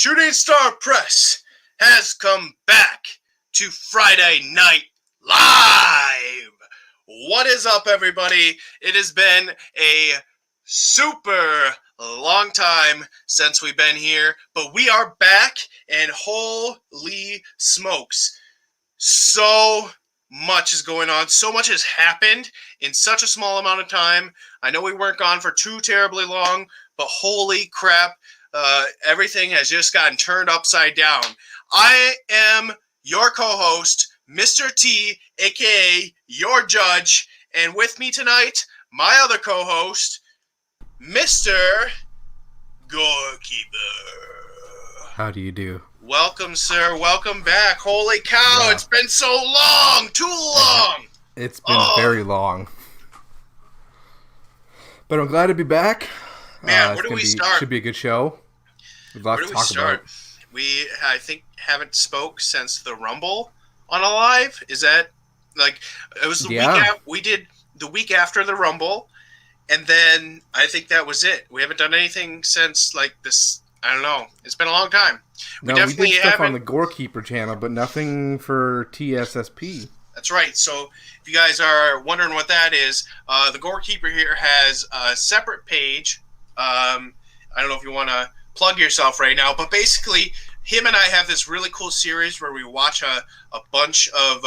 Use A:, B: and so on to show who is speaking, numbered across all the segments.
A: Shooting Star Press has come back to Friday Night Live. What is up, everybody? It has been a super long time since we've been here, but we are back, and holy smokes, so much is going on. So much has happened in such a small amount of time. I know we weren't gone for too terribly long, but holy crap, everything has just gotten turned upside down. I am your co-host, Mr. T, aka your judge, and with me tonight, my other co-host, Mr. Gorekeeper.
B: How do you do?
A: Welcome, sir. Welcome back. Holy cow, yeah. It's been so long. Too long.
B: It's been very long. But I'm glad to be back.
A: Man, where do we start?
B: Should be a good show.
A: Where do we start? We, I think, haven't spoke since the Rumble on Alive. Is that, like, it was the week after, we did the week after the Rumble, and then I think that was it. We haven't done anything since, like, this, I don't know. It's been a long time.
B: We did stuff on the Gorekeeper channel, but nothing for TSSP.
A: That's right. So if you guys are wondering what that is, the Gorekeeper here has a separate page. I don't know if you want to plug yourself right now, but basically him and I have this really cool series where we watch a bunch of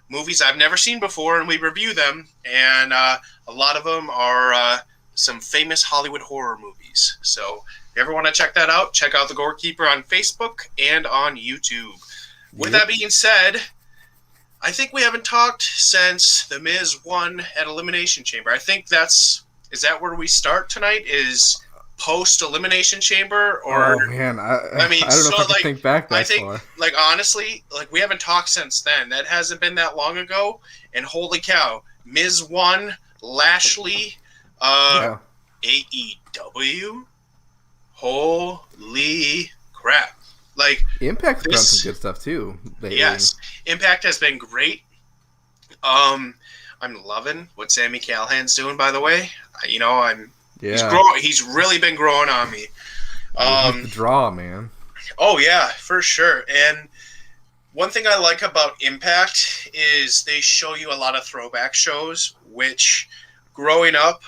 A: movies I've never seen before, and we review them, and a lot of them are some famous Hollywood horror movies. So if you ever want to check that out, check out the Gorekeeper on Facebook and on YouTube. With that being said, I think we haven't talked since The Miz won at Elimination Chamber. I think is that where we start tonight? Is post Elimination Chamber, or?
B: Oh man, I mean, I don't know if I can think back that far.
A: Like, honestly, like, we haven't talked since then. That hasn't been that long ago. And holy cow, Miz won. Lashley, AEW. Holy crap! Like,
B: Impact's done some good stuff too lately.
A: Yes, Impact has been great. I'm loving what Sami Callihan's doing, by the way. He's really been growing on me.
B: The draw, man.
A: Oh yeah, for sure. And one thing I like about Impact is they show you a lot of throwback shows, which, growing up,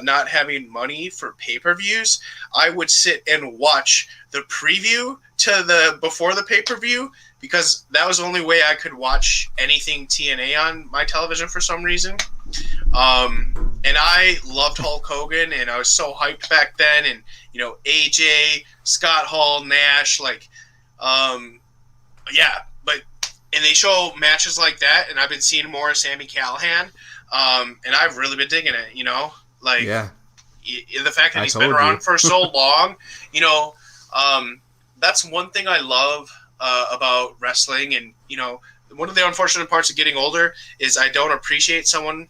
A: not having money for pay-per-views, I would sit and watch the preview to before the pay-per-view, because that was the only way I could watch anything TNA on my television for some reason. And I loved Hulk Hogan, and I was so hyped back then, and, AJ, Scott Hall, Nash, and they show matches like that, and I've been seeing more of Sami Callihan, and I've really been digging it, the fact that he's been around for so long, that's one thing I love about wrestling. And, one of the unfortunate parts of getting older is I don't appreciate someone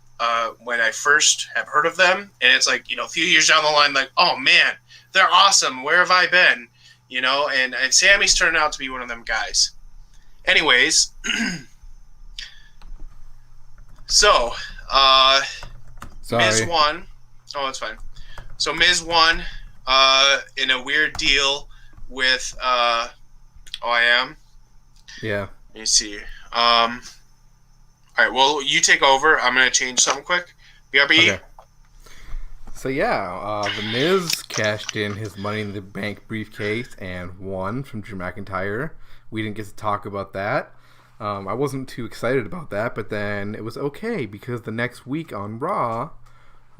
A: when I first have heard of them. And it's like, a few years down the line, like, oh, man, they're awesome. Where have I been? And Sammy's turned out to be one of them guys. Anyways, so, Miz won. Oh, that's fine. So Miz won in a weird deal with OIM.
B: Yeah.
A: Let me see. All right, well, you take over. I'm going to change something quick. BRB?
B: Okay. So, The Miz cashed in his Money in the Bank briefcase and won from Drew McIntyre. We didn't get to talk about that. I wasn't too excited about that, but then it was okay because the next week on Raw,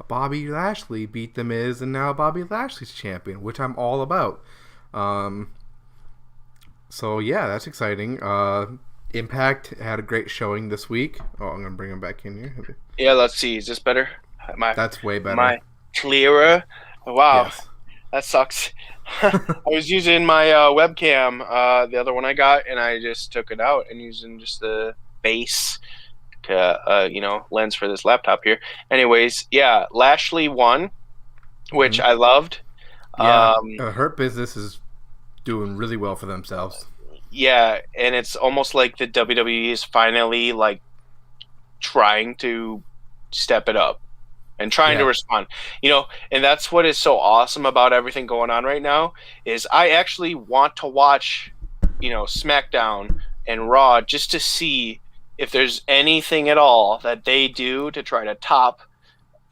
B: Bobby Lashley beat The Miz, and now Bobby Lashley's champion, which I'm all about. That's exciting. Impact had a great showing this week. Oh, I'm going to bring him back in here.
C: Yeah, let's see. Is this better?
B: That's way better.
C: My clearer? Wow.
B: Yes.
C: That sucks. I was using my webcam, the other one I got, and I just took it out and using just the base lens for this laptop here. Anyways, Lashley won, which I loved.
B: Yeah, Hurt Business is doing really well for themselves.
C: Yeah, and it's almost like the WWE is finally, trying to step it up and trying to respond. And that's what is so awesome about everything going on right now is I actually want to watch, SmackDown and Raw just to see if there's anything at all that they do to try to top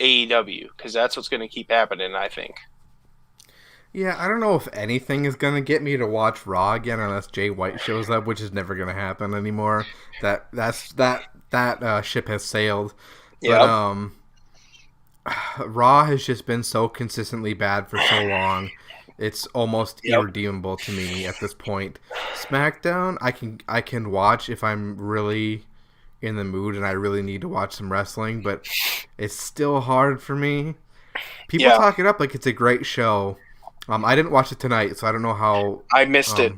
C: AEW, because that's what's going to keep happening, I think.
B: Yeah, I don't know if anything is going to get me to watch Raw again unless Jay White shows up, which is never going to happen anymore. That ship has sailed.
C: Yep.
B: But Raw has just been so consistently bad for so long. It's almost irredeemable to me at this point. SmackDown, I can watch if I'm really in the mood and I really need to watch some wrestling, but it's still hard for me. People talk it up like it's a great show. I didn't watch it tonight, so I don't know how.
C: I missed it.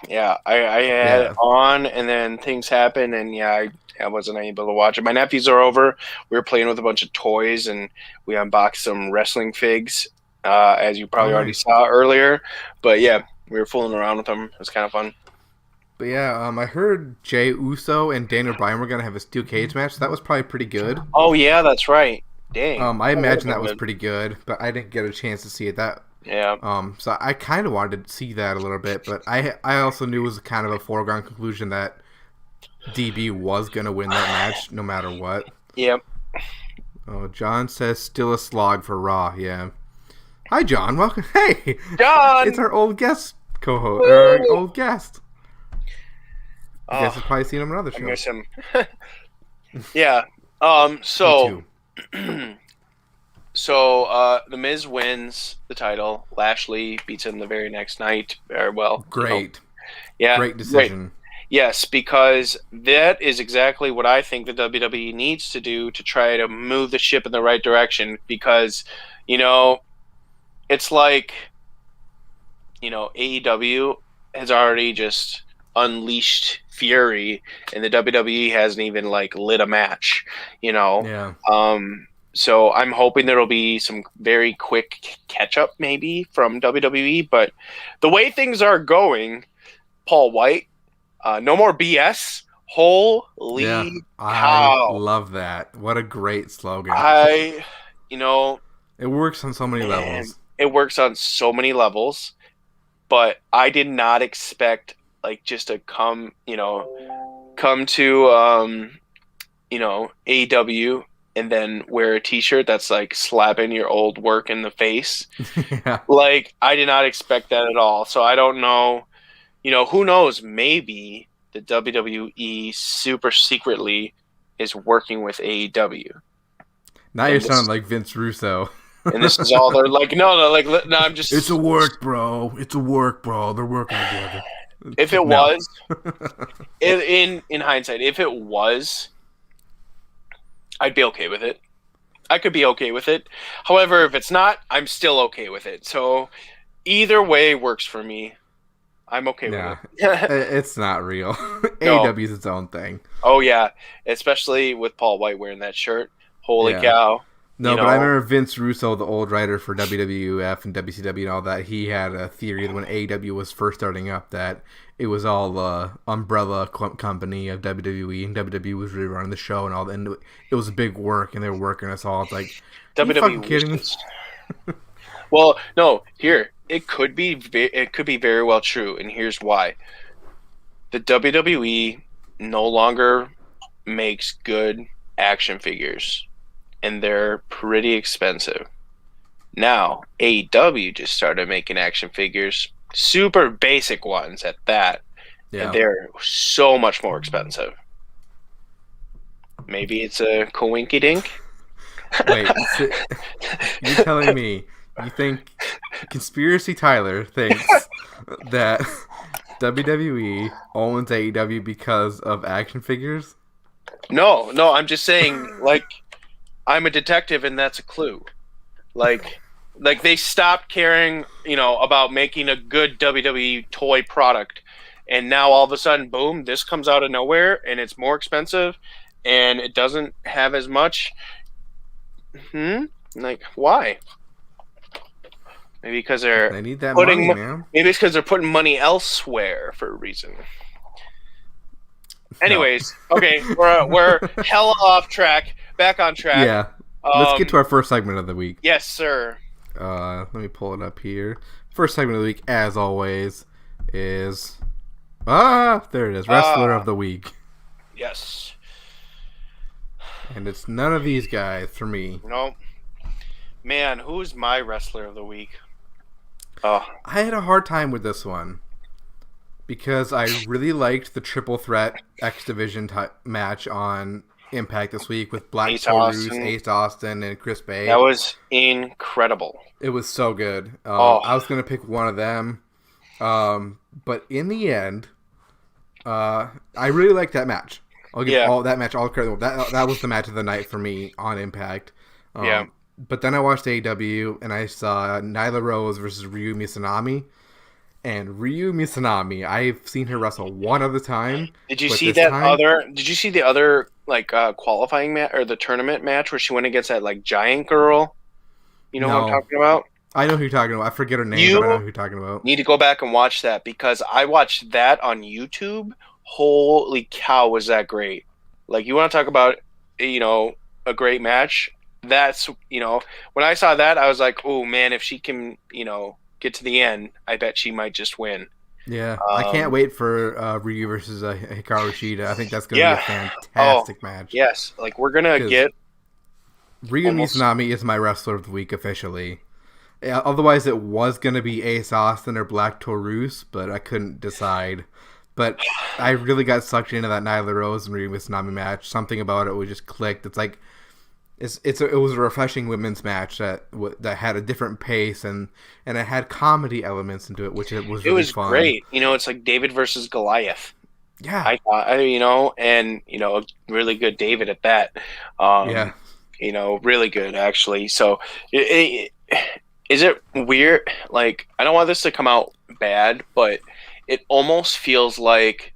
C: Yeah, I had it on, and then things happened, and I wasn't able to watch it. My nephews are over. We were playing with a bunch of toys, and we unboxed some wrestling figs, as you probably already saw earlier. But yeah, we were fooling around with them. It was kind of fun.
B: But yeah, I heard Jey Uso and Daniel Bryan were gonna have a steel cage match. So that was probably pretty good.
C: Oh yeah, that's right. Dang.
B: I imagine that was pretty good, but I didn't get a chance to see it. So I kind of wanted to see that a little bit, but I also knew it was kind of a foregone conclusion that DB was gonna win that match no matter what.
C: Yep.
B: Oh, John says still a slog for Raw. Yeah. Hi, John. Welcome. Hey,
C: John.
B: It's our old guest co-host. Our old guest. You guys have probably seen him in other shows.
C: I miss him. Yeah. So The Miz wins the title. Lashley beats him the very next night. Very well.
B: Great.
C: Yeah.
B: Great decision.
C: Great. Yes, because that is exactly what I think the WWE needs to do to try to move the ship in the right direction. Because, it's like, AEW has already just unleashed fury, and the WWE hasn't even lit a match.
B: Yeah.
C: So I'm hoping there'll be some very quick catch up maybe from WWE. But the way things are going, Paul White, no more BS. Holy cow!
B: I love that. What a great slogan.
C: It
B: works on so many levels.
C: It works on so many levels, but I did not expect just to come to AEW and then wear a t-shirt that's slapping your old work in the face.
B: Yeah.
C: I did not expect that at all. So I don't know, who knows, maybe the WWE super secretly is working with AEW.
B: Now you're sounding like Vince Russo.
C: And this is all they're no, I'm just.
B: It's a work, bro. It's a work, bro. They're working together.
C: If it was, in hindsight, if it was, I'd be okay with it. I could be okay with it. However, if it's not, I'm still okay with it. So either way works for me. I'm okay with it.
B: It's not real.
C: No.
B: AEW is its own thing.
C: Oh, yeah. Especially with Paul White wearing that shirt. Holy cow.
B: No, but I remember Vince Russo, the old writer for WWF and WCW and all that, he had a theory that when AEW was first starting up that it was all the umbrella company of WWE, and WWE was really running the show and all that, and it was big work, and they were working us all. It's like, WWE, are you fucking kidding me?
C: Well, no, here, it could be very well true, and here's why. The WWE no longer makes good action figures, and they're pretty expensive. Now, AEW just started making action figures, super basic ones at that, and they're so much more expensive. Maybe it's a coinky-dink?
B: Wait, you're telling me you think Conspiracy Tyler thinks that WWE owns AEW because of action figures?
C: No, I'm just saying, I'm a detective and that's a clue. They stopped caring, about making a good WWE toy product, and now all of a sudden, boom, this comes out of nowhere and it's more expensive and it doesn't have as much. Why? Maybe because
B: they need that money, man.
C: Maybe it's because they're putting money elsewhere for a reason. Anyways, okay, we're hella off track. Back on track.
B: Yeah. let's get to our first segment of the week.
C: Yes, sir.
B: Let me pull it up here. First segment of the week, as always, is there it is, Wrestler of the Week.
C: Yes.
B: And it's none of these guys for me.
C: No. Man, who's my Wrestler of the Week? Oh.
B: I had a hard time with this one because I really liked the triple threat X Division match on Impact this week with Black Taurus, Ace Austin, and Chris Bay.
C: That was incredible.
B: It was so good. I was going to pick one of them. But in the end, I really liked that match. I'll give all that match all credit. That was the match of the night for me on Impact. But then I watched AEW and I saw Nyla Rose versus Ryu Misanami. And Ryu Misanami, I've seen her wrestle one other time.
C: Did you see that Did you see the other qualifying match or the tournament match where she went against that giant girl? You know what I'm talking about?
B: I know who you're talking about. I forget her name, but I know who you're talking about.
C: Need to go back and watch that because I watched that on YouTube. Holy cow, was that great! You want to talk about a great match? That's when I saw that, I was like, oh man, if she can get to the end, I bet she might just win.
B: Yeah, I can't wait for Ryu versus Hikaru Shida. I think that's going to be a fantastic match.
C: Yes, we're going to get...
B: Ryu Misanami is my Wrestler of the Week officially. Otherwise, it was going to be Ace Austin or Black Taurus, but I couldn't decide. But I really got sucked into that Nyla Rose and Ryu Misanami match. Something about it just clicked. It's like... It was a refreshing women's match that had a different pace and it had comedy elements into it, which it was really fun.
C: Great. It's like David versus Goliath.
B: Yeah,
C: I thought, and a really good David at that. Really good actually. So, is it weird? I don't want this to come out bad, but it almost feels like,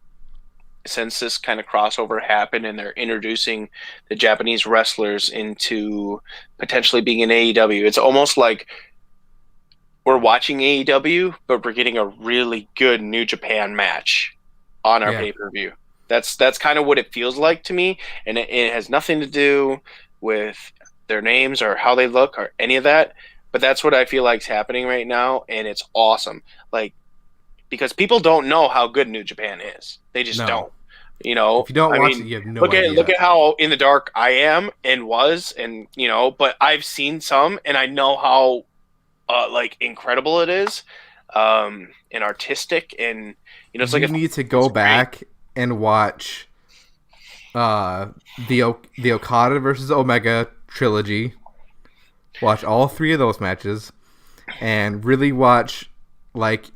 C: since this kind of crossover happened and they're introducing the Japanese wrestlers into potentially being in AEW, it's almost like we're watching AEW, but we're getting a really good New Japan match on our pay-per-view. That's kind of what it feels like to me, and it has nothing to do with their names or how they look or any of that, but that's what I feel like is happening right now, and it's awesome. Because people don't know how good New Japan is. They just don't. If
B: you don't watch it, you have no idea.
C: Look at how in the dark I am and was, and but I've seen some, and I know how incredible it is, and artistic, and it's
B: you need to go back and watch the Okada versus Omega trilogy. Watch all three of those matches, and really watch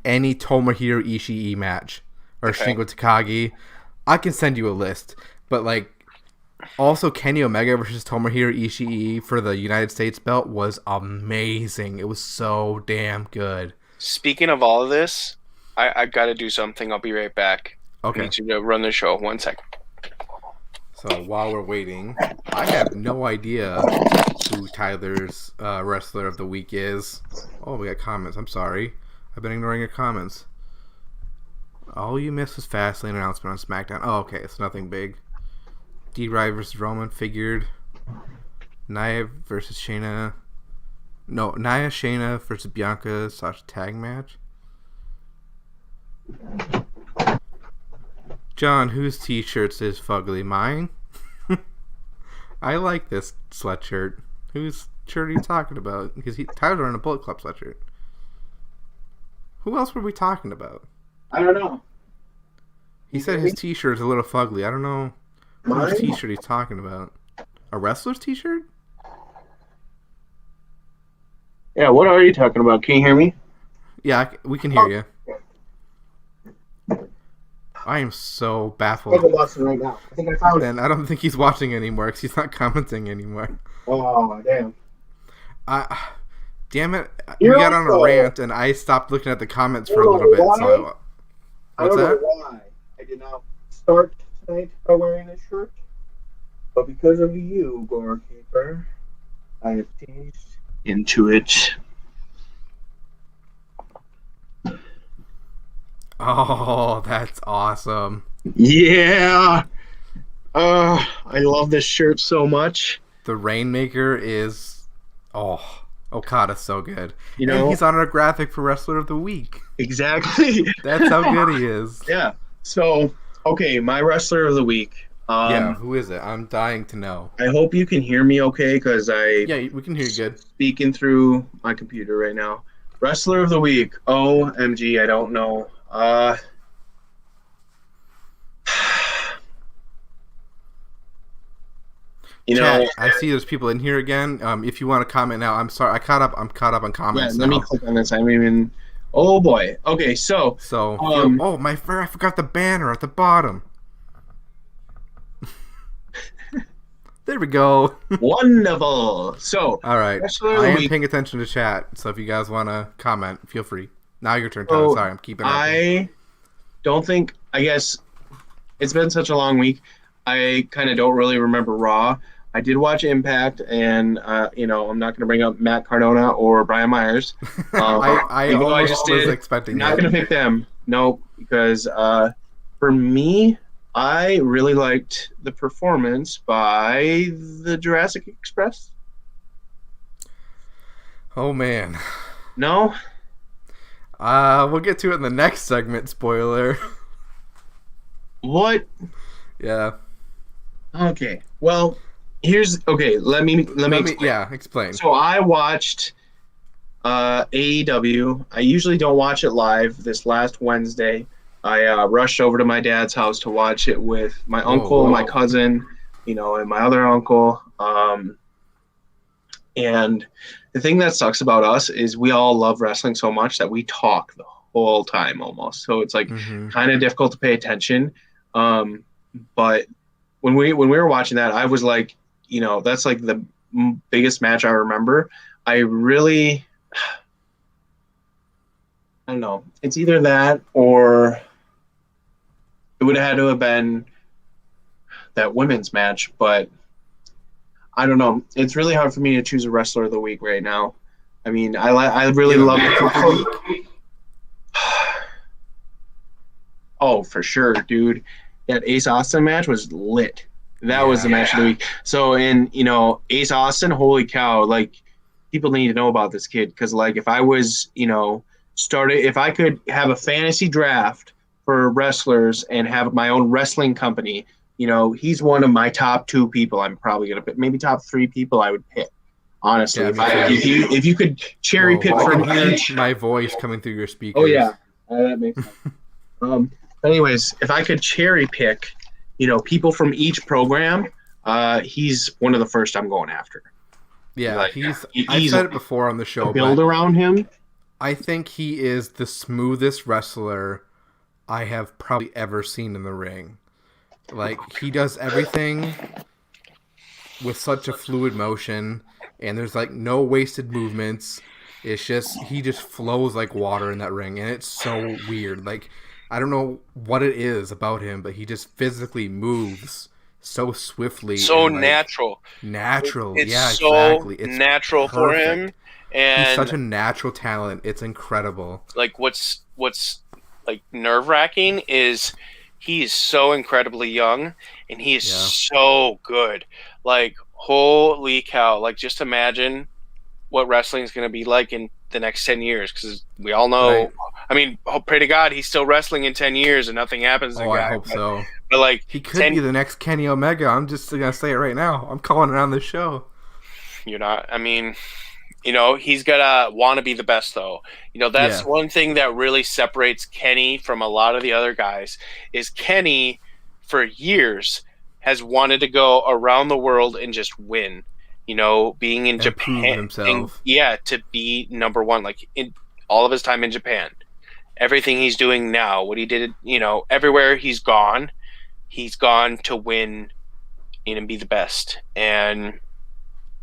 B: any Tomohiro Ishii match or Shingo Takagi. I can send you a list, but also Kenny Omega versus Tomohiro Ishii for the United States belt was amazing. It was so damn good.
C: Speaking of all of this, I got to do something. I'll be right back.
B: Okay.
C: I need you to run the show. 1 second.
B: So while we're waiting, I have no idea who Tyler's Wrestler of the Week is. Oh, we got comments. I'm sorry. I've been ignoring your comments. All you missed was Fastlane announcement on SmackDown. Oh, okay. It's nothing big. D-Ride versus Roman figured. Nia versus Shayna. No, Nia, Shayna versus Bianca / tag match. John, whose t-shirts is fugly? Mine? I like this sweatshirt. Whose shirt are you talking about? Because Tyler's wearing a Bullet Club sweatshirt. Who else were we talking about?
D: I don't know.
B: He said his t-shirt is a little fugly. I don't know whose t-shirt he's talking about. A wrestler's t-shirt?
D: Yeah, what are you talking about? Can you hear me?
B: Yeah, we can hear you. I am so baffled.
D: I'm watching right now. I think I found it.
B: And I don't think he's watching anymore because he's not commenting anymore.
D: Oh, damn.
B: Damn it. We got on a rant and I stopped looking at the comments for a little bit. So,
D: I don't know why I did not start tonight by wearing this shirt. But because of you, Goalkeeper, I have changed into it.
B: Oh, that's awesome.
D: Yeah. I love this shirt so much.
B: The Rainmaker is Okada's so good.
D: You
B: And
D: know,
B: he's on our graphic for Wrestler of the Week.
D: exactly.
B: That's how good he is.
D: Yeah. So, okay, my wrestler of the week.
B: Yeah, who is it? I'm dying to know.
D: I hope you can hear me okay because
B: Yeah, we can hear you good.
D: speaking through my computer right now. Wrestler of the week. OMG, I don't know.
B: Chat, I see there's people in here again. If you want to comment now, I'm sorry. I'm caught up on
D: yeah,
B: comments
D: let me
B: now.
D: click on this. I'm even. Oh boy. Okay, so
B: So, I forgot the banner at the bottom. There we go.
D: wonderful. So,
B: All right.
D: Wrestler of
B: I
D: the
B: am
D: week.
B: paying attention to chat, so if you guys want to comment, feel free. Now your turn,
D: So,
B: Tyler. Sorry, I'm keeping up.
D: I don't think. I guess it's been such a long week. I kind of don't really remember Raw. I did watch Impact, and I'm not going to bring up Matt Cardona or Brian Myers.
B: I
D: even though I
B: almost
D: just
B: was
D: did.
B: expecting
D: Not
B: that.
D: going to pick them. No, because for me, I really liked the performance by the Jurassic Express.
B: Oh, man.
D: No?
B: We'll get to it in the next segment, spoiler.
D: What?
B: Yeah.
D: Okay. Well, let me explain.
B: Yeah, explain.
D: So I watched AEW. I usually don't watch it live. This last Wednesday, I rushed over to my dad's house to watch it with my uncle, my cousin, and my other uncle. And the thing that sucks about us is we all love wrestling so much that we talk the whole time almost. So it's like kind of difficult to pay attention. But when we were watching that, I was like, that's like the biggest match I remember. I don't know. It's either that or it would have had to have been that women's match, but I don't know. It's really hard for me to choose a wrestler of the week right now. I mean, I really love it. Oh, for sure, dude. That Ace Austin match was lit. That was the match of the week. So, Ace Austin, holy cow! Like, people need to know about this kid because, like, if I was, if I could have a fantasy draft for wrestlers and have my own wrestling company, he's one of my top 2 people. I'm probably gonna pick, maybe top 3 people I would pick. Honestly, if you could cherry pick from each,
B: my voice coming through your speakers.
D: Oh yeah, that makes sense. Anyways, if I could cherry pick, people from each program, he's one of the first I'm going after.
B: Yeah,
D: Like,
B: I've said it before on the show.
D: Build around him.
B: I think he is the smoothest wrestler I have probably ever seen in the ring. Like, he does everything with such a fluid motion, and there's like no wasted movements. It's just he just flows like water in that ring, and it's so weird. Like, I don't know what it is about him, but he just physically moves so swiftly.
C: So
B: and, like,
C: natural.
B: It's
C: so
B: exactly. It's
C: natural for him. And
B: he's such a natural talent. It's incredible.
C: Like, what's like nerve-wracking is he is so incredibly young, and he is so good. Like, holy cow. Like, just imagine what wrestling is going to be like in the next 10 years, because we all know, right. I mean, pray to God he's still wrestling in 10 years and nothing happens to the guy.
B: I hope so.
C: But like,
B: he could be the next Kenny Omega. I'm just going to say it right now. I'm calling it on this show.
C: You're not. I mean, he's got to want to be the best, though. That's one thing that really separates Kenny from a lot of the other guys is Kenny, for years, has wanted to go around the world and just win. Being in Japan,
B: himself.
C: To be number one, like in all of his time in Japan, everything he's doing now, what he did, everywhere he's gone to win and be the best. And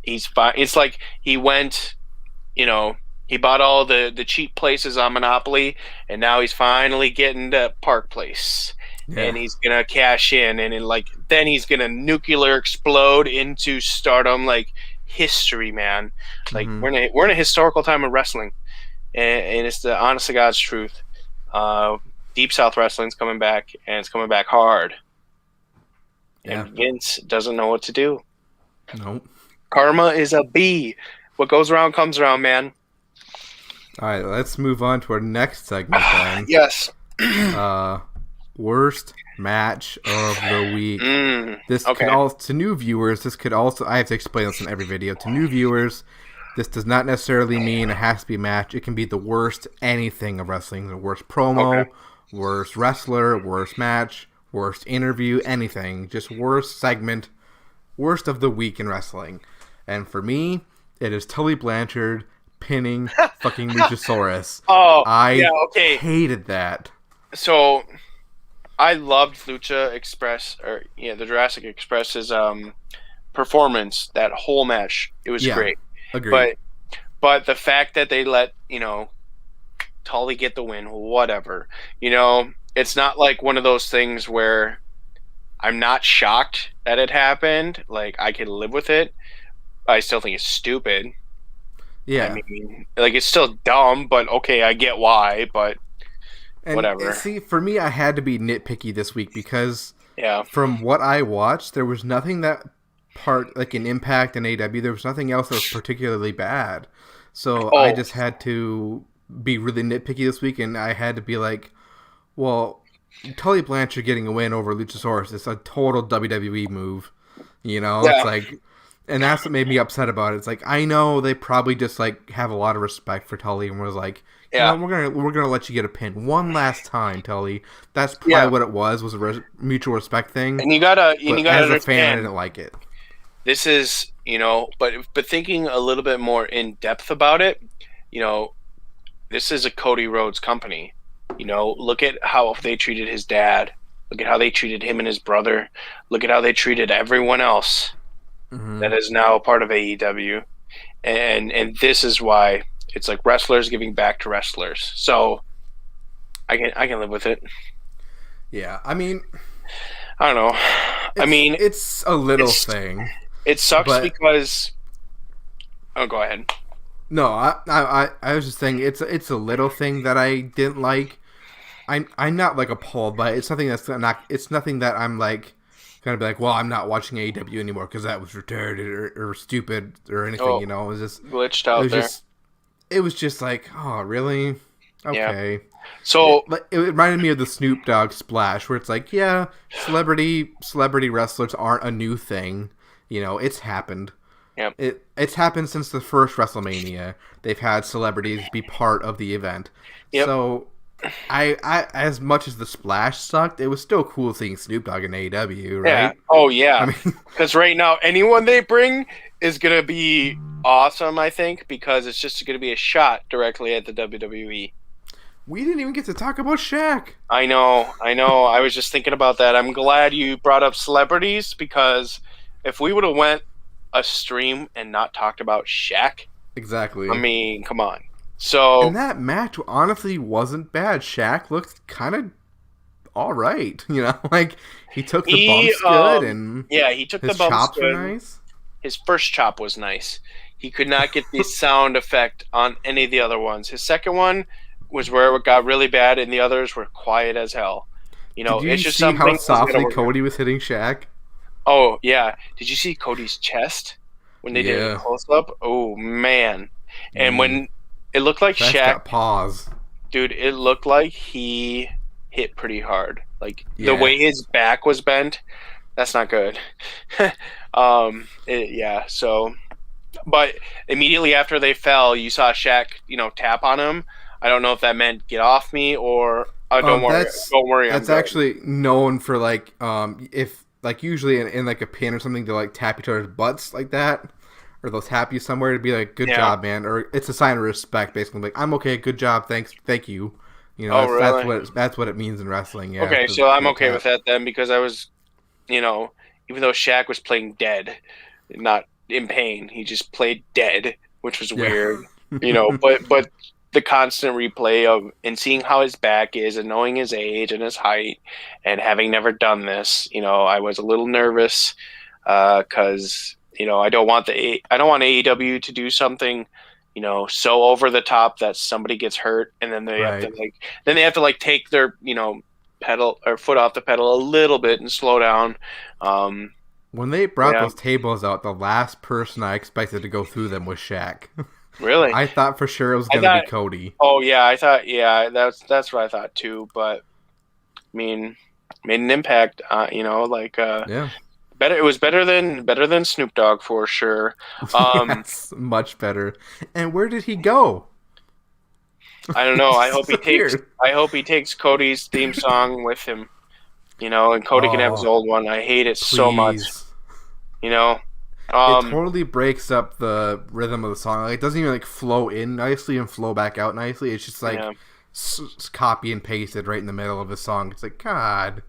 C: he's fine. It's like he went, he bought all the cheap places on Monopoly, and now he's finally getting to Park Place. Yeah. And he's gonna cash in, and then he's gonna nuclear explode into stardom, like history, man. Like we're in a historical time of wrestling, and it's the honest to God's truth. Deep South Wrestling's coming back, and it's coming back hard. Yeah. And Vince doesn't know what to do.
B: Nope.
C: Karma is a B. What goes around comes around, man.
B: All right, let's move on to our next segment then.
C: Yes.
B: Worst match of the week. This
C: okay.
B: could also, to new viewers, this could also, I have to explain this in every video. To new viewers, this does not necessarily mean it has to be a match. It can be the worst anything of wrestling. The worst promo, worst wrestler, worst match, worst interview, anything. Just worst segment, worst of the week in wrestling. And for me, it is Tully Blanchard pinning fucking Luchasaurus. I hated that.
C: So I loved Lucha Express, or the Jurassic Express's performance. That whole match, it was great.
B: Agreed.
C: But the fact that they let Tully get the win, whatever. It's not like one of those things where I'm not shocked that it happened. Like, I can live with it. I still think it's stupid.
B: Yeah.
C: I mean, like, it's still dumb, but okay, I get why, but whatever.
B: And see, for me, I had to be nitpicky this week because from what I watched, there was nothing that like in Impact and AEW, there was nothing else that was particularly bad. So I just had to be really nitpicky this week, and I had to be like, well, Tully Blanchard getting a win over Luchasaurus is a total WWE move. It's like, and that's what made me upset about it. It's like, I know they probably just like have a lot of respect for Tully and was like, we're gonna let you get a pin one last time, Tully. That's probably what it was a mutual respect thing.
C: And you gotta
B: as
C: understand,
B: a fan, I didn't like it.
C: This is but thinking a little bit more in depth about it, this is a Cody Rhodes company. Look at how they treated his dad. Look at how they treated him and his brother. Look at how they treated everyone else that is now a part of AEW. And this is why it's like wrestlers giving back to wrestlers. So I can live with it.
B: Yeah, I mean,
C: I don't know.
B: It's a little thing.
C: It sucks because. Oh, go ahead.
B: No, I was just saying it's a little thing that I didn't like. I'm not like appalled by it. It's something that's not. It's nothing that I'm like gonna be like, well, I'm not watching AEW anymore because that was retarded or stupid or anything. It was just
C: glitched out there.
B: It was just like, oh, really? Okay.
C: Yeah. So
B: it reminded me of the Snoop Dogg splash, where it's like, yeah, celebrity wrestlers aren't a new thing. It's happened.
C: Yep.
B: It's happened since the first WrestleMania. They've had celebrities be part of the event.
C: Yep.
B: So, I as much as the splash sucked, it was still cool seeing Snoop Dogg in AEW, right?
C: Yeah. Oh yeah.
B: I mean,
C: because right now anyone they bring is gonna be awesome. I think because it's just gonna be a shot directly at the WWE.
B: We didn't even get to talk about Shaq.
C: I know. I was just thinking about that. I'm glad you brought up celebrities because if we would have went a stream and not talked about Shaq,
B: exactly.
C: I mean, come on. So
B: and that match honestly wasn't bad. Shaq looked kind of all right. Like he took the bumps good, and
C: he took the bumps
B: chops
C: good.
B: Were nice.
C: His first chop was nice. He could not get the sound effect on any of the other ones. His second one was where it got really bad, and the others were quiet as hell.
B: Did you
C: it's just
B: see how softly Cody was hitting Shaq?
C: Oh yeah! Did you see Cody's chest when they did a close up? Oh man! And when it looked like
B: Shaq got paws,
C: dude, it looked like he hit pretty hard. Like the way his back was bent, that's not good. So, but immediately after they fell, you saw Shaq, tap on him. I don't know if that meant get off me or don't worry.
B: That's actually known for like if like usually in like a pin or something to like tap each other's butts like that, or they'll tap you somewhere to be like good job, man, or it's a sign of respect basically, like I'm okay, good job, thank you.
C: Really?
B: That's what it means in wrestling. Yeah.
C: Okay, so I'm okay with that then because I was, even though Shaq was playing dead, not in pain, he just played dead, which was weird. But the constant replay of and seeing how his back is and knowing his age and his height and having never done this, I was a little nervous because I don't want AEW to do something so over the top that somebody gets hurt and then they have to take their pedal or foot off the pedal a little bit and slow down.
B: When they brought
C: Yeah.
B: those tables out, the last person I expected to go through them was Shaq.
C: Really?
B: I thought for sure it was
C: I
B: going to
C: thought-
B: be Cody.
C: Oh yeah, I thought that's what I thought too. But I mean, made an impact.
B: Yeah.
C: Better. It was better than Snoop Dogg for sure.
B: Yes, much better. And where did he go?
C: I don't know. I hope he takes.
B: Disappeared.
C: I hope he takes Cody's theme song with him. And Cody can have his old one. I hate it so much.
B: Please.
C: It
B: It totally breaks up the rhythm of the song. Like, it doesn't even like flow in nicely and flow back out nicely. It's just like copy and pasted right in the middle of the song. It's like, God.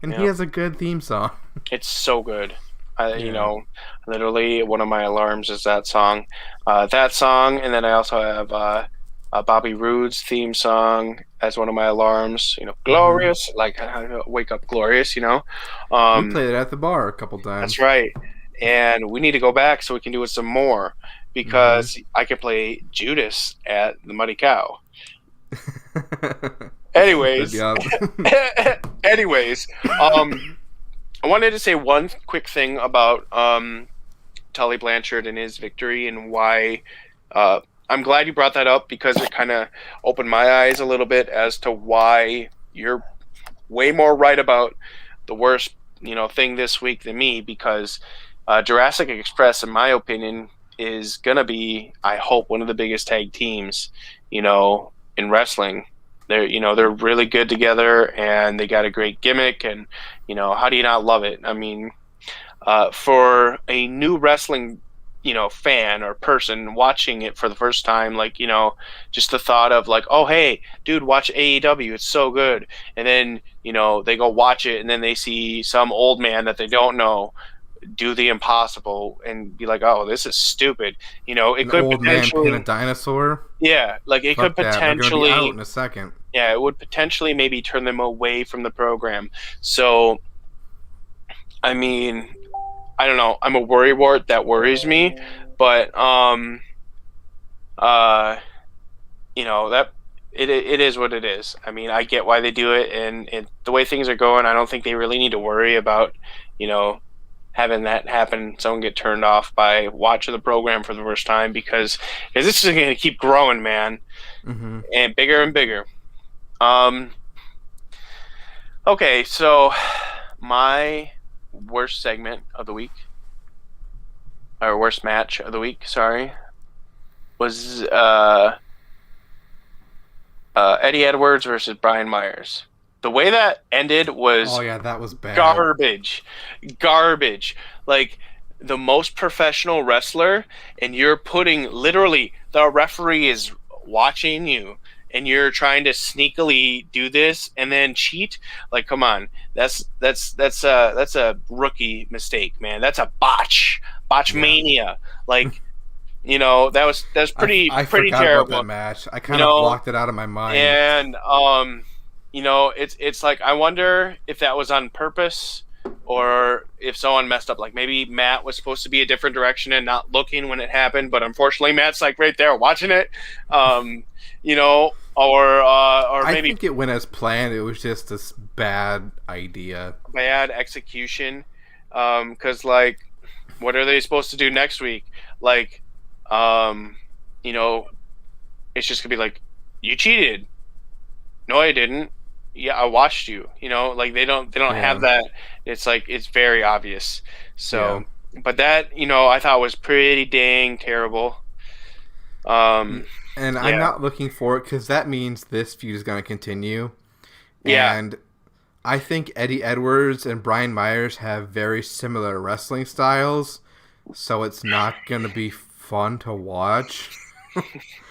B: And he has a good theme song.
C: It's so good. Literally one of my alarms is that song. And then I also have Bobby Roode's theme song as one of my alarms. Glorious, like I wake up glorious.
B: We played it at the bar a couple times.
C: That's right. And we need to go back so we can do it some more because I could play Judas at the Muddy Cow. Anyways, I wanted to say one quick thing about Tully Blanchard and his victory and why I'm glad you brought that up because it kind of opened my eyes a little bit as to why you're way more right about the worst thing this week than me because Jurassic Express, in my opinion, is going to be, I hope, one of the biggest tag teams, in wrestling. They're really good together and they got a great gimmick and, how do you not love it? I mean, for a new wrestling, fan or person watching it for the first time, like, just the thought of like, oh, hey, dude, watch AEW. It's so good. And then, they go watch it and then they see some old man that they don't know do the impossible and be like, oh, this is stupid. It could
B: old man
C: potentially
B: pin a dinosaur.
C: Yeah, like it
B: Fuck
C: could
B: that. They're gonna
C: potentially
B: be out in a second.
C: Yeah, it would potentially maybe turn them away from the program. So I mean, I don't know. I'm a worrywart. That worries me, but that it is what it is. I mean, I get why they do it, and the way things are going, I don't think they really need to worry about, having that happen, someone get turned off by watching the program for the first time because this is going to keep growing, man, and bigger and bigger. Okay, so my worst segment of the week, or worst match of the week, sorry, was Eddie Edwards versus Brian Myers. The way that ended was
B: that was bad.
C: Garbage. Like the most professional wrestler, and you're putting literally the referee is watching you, and you're trying to sneakily do this and then cheat. Like, come on, that's a rookie mistake, man. That's a botch mania. Like. That was pretty
B: I
C: pretty
B: forgot
C: terrible.
B: about that match. I kind of blocked it out of my mind.
C: And it's like I wonder if that was on purpose or if someone messed up. Like maybe Matt was supposed to be a different direction and not looking when it happened, but unfortunately Matt's like right there watching it. Or maybe
B: I think it went as planned. It was just this bad idea,
C: bad execution. Because like, what are they supposed to do next week? Like. It's just gonna be like, you cheated. No, I didn't. Yeah, I watched you. Like they don't have that. It's like it's very obvious. So, but that I thought was pretty dang terrible.
B: And I'm not looking for it because that means this feud is gonna continue.
C: Yeah.
B: And I think Eddie Edwards and Brian Myers have very similar wrestling styles, so it's not gonna be fun to watch.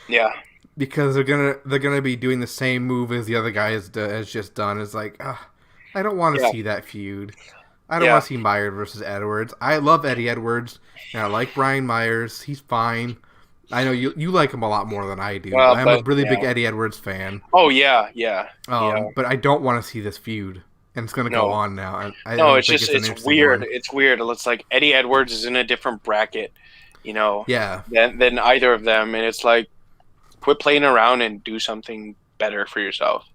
C: Yeah,
B: because they're gonna be doing the same move as the other guy has just done. It's like, I don't want to see that feud. I don't want to see Myers versus Edwards. I love Eddie Edwards and I like Brian Myers. He's fine. I know you like him a lot more than I do.
C: Well,
B: I'm a really big Eddie Edwards fan.
C: Oh yeah.
B: But I don't want to see this feud, and it's gonna go on now.
C: It's weird. One. It's weird. It's like Eddie Edwards is in a different bracket. Than either of them, and it's like, quit playing around and do something better for yourself.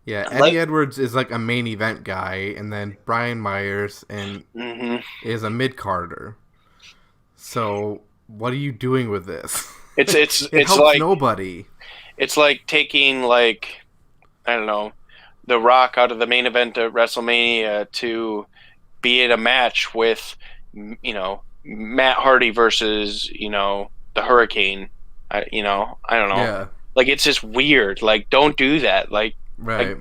B: Yeah, Eddie Edwards is like a main event guy, and then Brian Myers is a mid-carder. So what are you doing with this?
C: It
B: helps
C: like
B: nobody.
C: It's like taking I don't know, The Rock out of the main event of WrestleMania to be in a match with Matt Hardy versus the Hurricane. I don't know.
B: Yeah.
C: Like, it's just weird. Like, don't do that.
B: Right.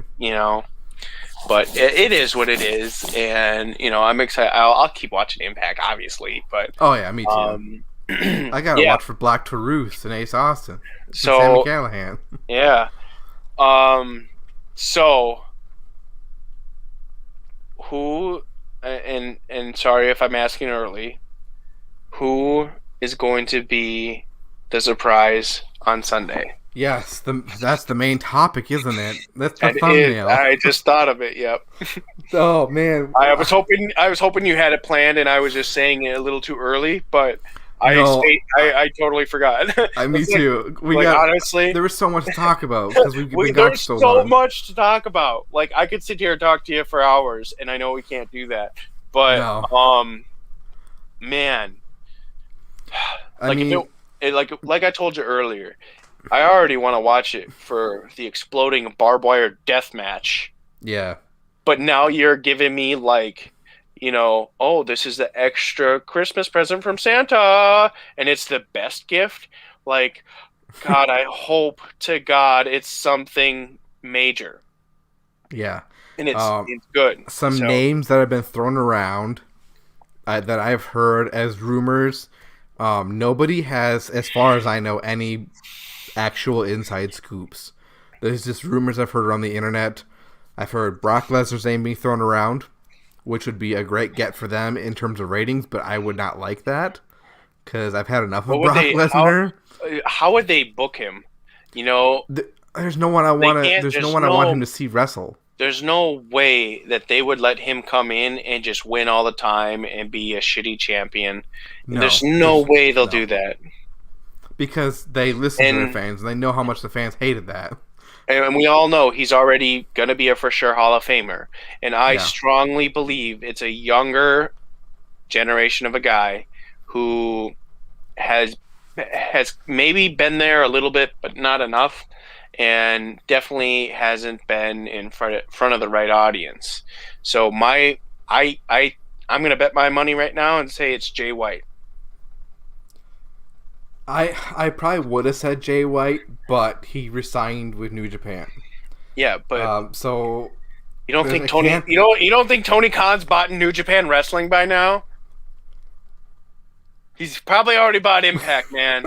C: But it is what it is, and I'm excited. I'll keep watching Impact, obviously. But
B: oh yeah, me too. I gotta watch for Black Taurus and Ace Austin.
C: So
B: Sami Callihan.
C: Yeah. So who? And sorry if I'm asking early. Who is going to be the surprise on Sunday?
B: Yes, that's the main topic, isn't it? That's the thumbnail.
C: I just thought of it. Yep.
B: Oh man,
C: I was hoping you had it planned, and I was just saying it a little too early, but I totally forgot.
B: Me too.
C: Honestly,
B: there was so much to talk about because we've been gone
C: there's
B: so
C: long.
B: much
C: to talk about. Like, I could sit here and talk to you for hours, and I know we can't do that, but man, like I told you earlier, I already want to watch it for the exploding barbed wire death match.
B: Yeah.
C: But now you're giving me this is the extra Christmas present from Santa, and it's the best gift. Like, God, I hope to God it's something major.
B: Yeah.
C: And it's good.
B: Some names that have been thrown around that I've heard as rumors. Nobody has, as far as I know, any actual inside scoops. There's just rumors I've heard around the internet. I've heard Brock Lesnar's name being thrown around, which would be a great get for them in terms of ratings, but I would not like that because I've had enough of Brock Lesnar.
C: How would they book him?
B: There's no one I want to. There's no one I want him to see wrestle.
C: There's no way that they would let him come in and just win all the time and be a shitty champion. No, there's no way they'll do that.
B: Because they listen to their fans, and they know how much the fans hated that.
C: And we all know he's already going to be a for sure Hall of Famer. And I strongly believe it's a younger generation of a guy who has maybe been there a little bit, but not enough. And definitely hasn't been in front of the right audience. So I'm going to bet my money right now and say it's Jay White.
B: I probably would have said Jay White, but he resigned with New Japan.
C: Yeah, but
B: so
C: you don't think you don't think Tony Khan's bought New Japan Wrestling by now? He's probably already bought Impact, man.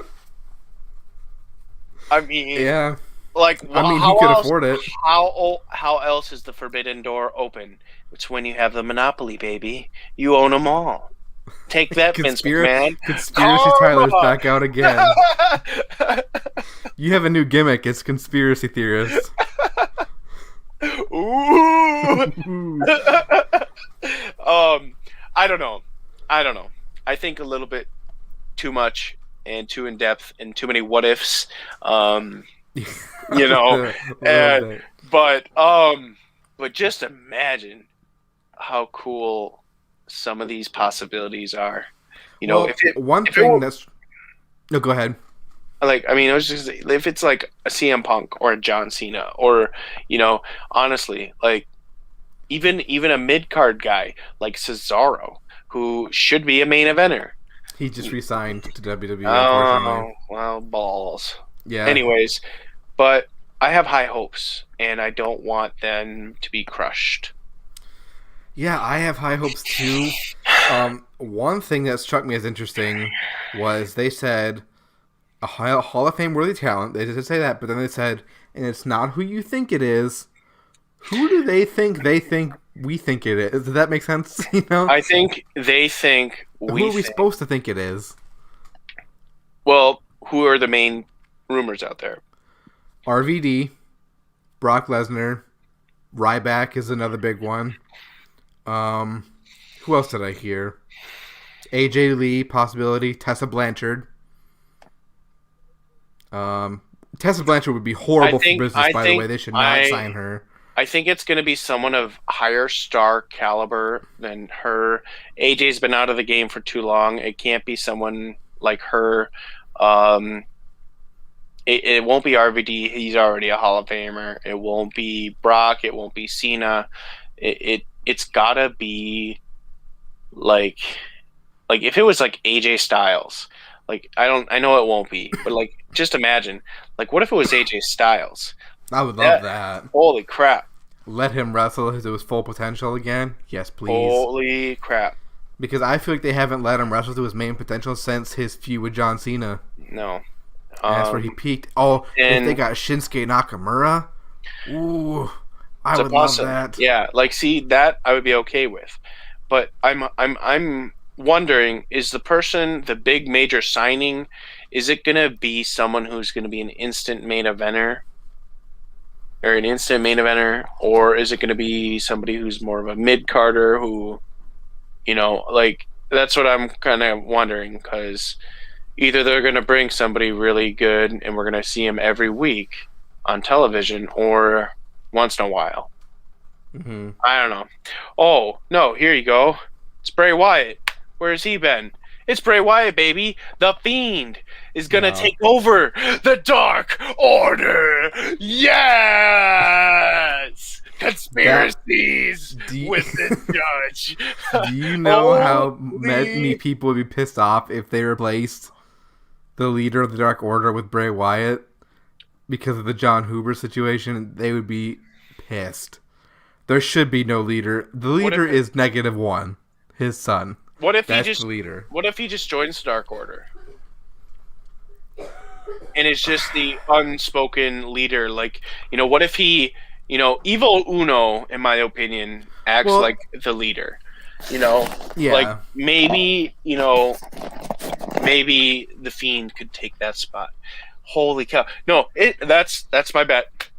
C: I mean,
B: yeah.
C: Like,
B: he could afford it.
C: How else is the forbidden door open? It's when you have the monopoly, baby. You own them all. Take that, Vince McMahon.
B: Conspiracy Tyler's back out again. You have a new gimmick. It's conspiracy theorist.
C: Ooh. I don't know. I think a little bit too much and too in depth and too many what ifs. But just imagine how cool some of these possibilities are.
B: No, go ahead.
C: Like, I mean, I was just, if it's like a CM Punk or a John Cena or, honestly, like even a mid-card guy like Cesaro, who should be a main eventer.
B: He just resigned to WWE.
C: Oh, well, balls.
B: Yeah.
C: Anyways, but I have high hopes, and I don't want them to be crushed.
B: Yeah, I have high hopes too. One thing that struck me as interesting was they said a Hall of Fame worthy talent. They did say that, but then they said, and it's not who you think it is. Who do they think we think it is? Does that make sense?
C: I think they think
B: Who are we supposed to think it is?
C: Well, who are the main rumors out there?
B: RVD, Brock Lesnar, Ryback is another big one. Who else did I hear? AJ Lee, possibility. Tessa Blanchard. Tessa Blanchard would be horrible for business, by the way. They should not sign her.
C: I think it's going to be someone of higher star caliber than her. AJ's been out of the game for too long. It can't be someone like her. It won't be RVD. He's already a Hall of Famer. It won't be Brock. It won't be Cena. It's gotta be like if it was like AJ Styles. Like I know it won't be, but like just imagine. Like what if it was AJ Styles?
B: I would love that.
C: Holy crap.
B: Let him wrestle to his full potential again. Yes, please.
C: Holy crap.
B: Because I feel like they haven't let him wrestle to his main potential since his feud with John Cena.
C: No.
B: And that's where he peaked. Oh, if they got Shinsuke Nakamura, ooh, I would love that.
C: Yeah, like see that I would be okay with, but I'm wondering, is the person the big major signing? Is it gonna be someone who's gonna be an instant main eventer, or is it gonna be somebody who's more of a mid carder who, like that's what I'm kind of wondering because. Either they're going to bring somebody really good and we're going to see him every week on television or once in a while.
B: Mm-hmm.
C: I don't know. Oh, no, here you go. It's Bray Wyatt. Where has he been? It's Bray Wyatt, baby. The Fiend is going to take over the Dark Order. Yes! Conspiracies with the judge.
B: Do you know how many people would be pissed off if they replaced the leader of the Dark Order with Bray Wyatt because of the John Huber situation? They would be pissed. There should be no leader. The leader is -1, his son.
C: What if
B: That's
C: he just
B: the leader?
C: What if he just joins the Dark Order? And it's just the unspoken leader. Like, what if he, Evil Uno, in my opinion, acts like the leader.
B: Yeah.
C: Like maybe, maybe the Fiend could take that spot. Holy cow. No, that's my bet.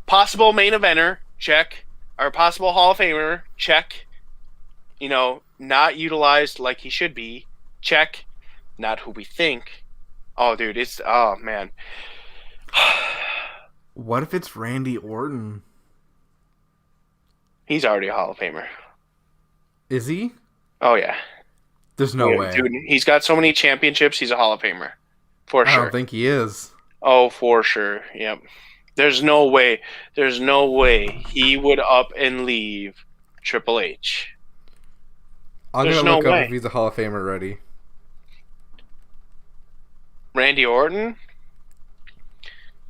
C: Possible main eventer, check. Or possible Hall of Famer, check. Not utilized like he should be, check. Not who we think. Oh, dude, oh, man.
B: What if it's Randy Orton?
C: He's already a Hall of Famer.
B: Is he?
C: Oh, yeah.
B: There's no way.
C: Dude, he's got so many championships, he's a Hall of Famer. For sure.
B: I don't think he is.
C: Oh, for sure. Yep. There's no way he would up and leave Triple H.
B: I'm going to look up if he's a Hall of Famer already.
C: Randy Orton?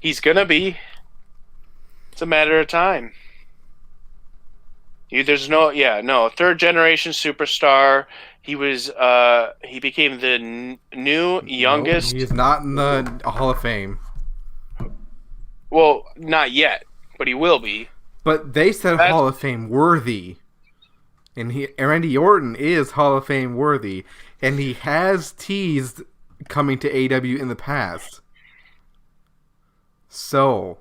C: He's going to be. It's a matter of time. There's third generation superstar. He was he became the new youngest.
B: He's not in the Hall of Fame.
C: Well, not yet, but he will be.
B: But they said Hall of Fame worthy. And Randy Orton is Hall of Fame worthy. And he has teased coming to AEW in the past. So,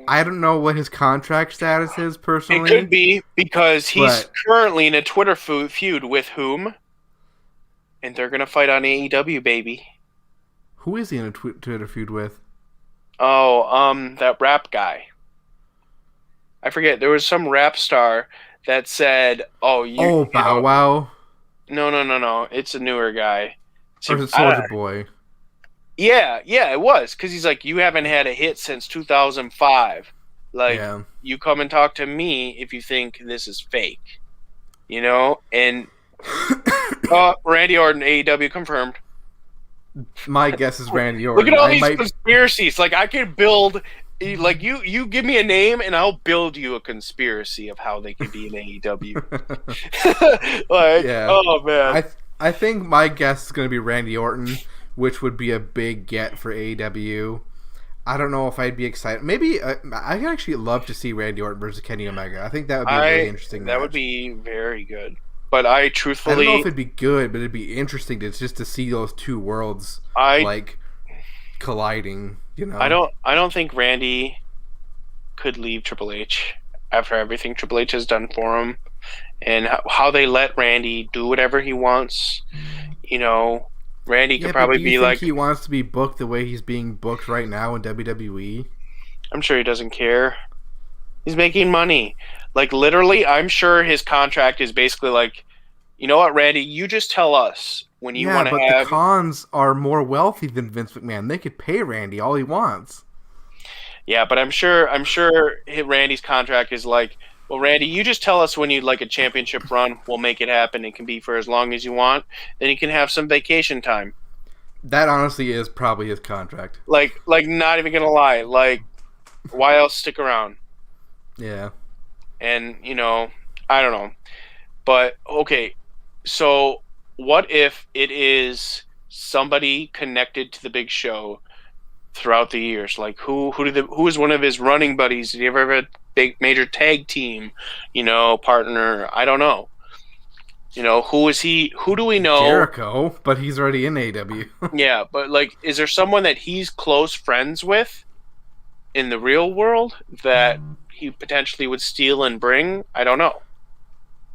B: I don't know what his contract status is personally.
C: It could be because he's currently in a Twitter feud with whom? And they're going to fight on AEW, baby.
B: Who is he in a Twitter feud with?
C: Oh, that rap guy. I forget. There was some rap star that said, Bow
B: Wow?
C: No. It's a newer guy.
B: Or is it Soulja Boy?
C: Yeah, it was. Because he's like, you haven't had a hit since 2005. Like, you come and talk to me if you think this is fake. And Randy Orton, AEW confirmed.
B: My guess is Randy Orton.
C: Look at all these conspiracies. Like, I could build... Like, you give me a name, and I'll build you a conspiracy of how they could be in AEW. Oh, man.
B: I think my guess is going to be Randy Orton, which would be a big get for AEW. I don't know if I'd be excited. Maybe I'd actually love to see Randy Orton versus Kenny Omega. I think that would be a really interesting match.
C: That would be very good. But I truthfully...
B: I don't know if it'd be good, but it'd be interesting just to see those two worlds colliding.
C: I don't think Randy could leave Triple H after everything Triple H has done for him, and how they let Randy do whatever he wants. Randy could probably be like,
B: he wants to be booked the way he's being booked right now in WWE.
C: I'm sure he doesn't care. He's making money. Like, literally, I'm sure his contract is basically like, you know what, Randy, you just tell us when you
B: Yeah,
C: want to
B: but
C: have...
B: the Khans are more wealthy than Vince McMahon. They could pay Randy all he wants.
C: Yeah, but I'm sure Randy's contract is like, well, Randy, you just tell us when you'd like a championship run. We'll make it happen. It can be for as long as you want. Then you can have some vacation time.
B: That honestly is probably his contract.
C: Like not even gonna lie. Like, why else stick around?
B: Yeah.
C: And I don't know. But okay, so what if it is somebody connected to the Big Show throughout the years? Like who is one of his running buddies? Did he ever have a big major tag team, partner? I don't know. Who is he? Who do we know?
B: Jericho, but he's already in AEW.
C: Yeah, but like, is there someone that he's close friends with in the real world that he potentially would steal and bring? I don't know.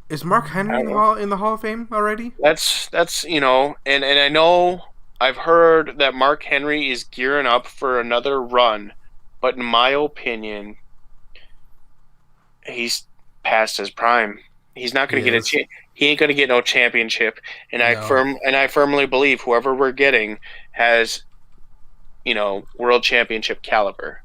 B: Is Mark Henry in the Hall of Fame already?
C: That's and I know I've heard that Mark Henry is gearing up for another run, but in my opinion, he's past his prime. He's not going to get he ain't going to get no championship, and I firmly believe whoever we're getting has world championship caliber.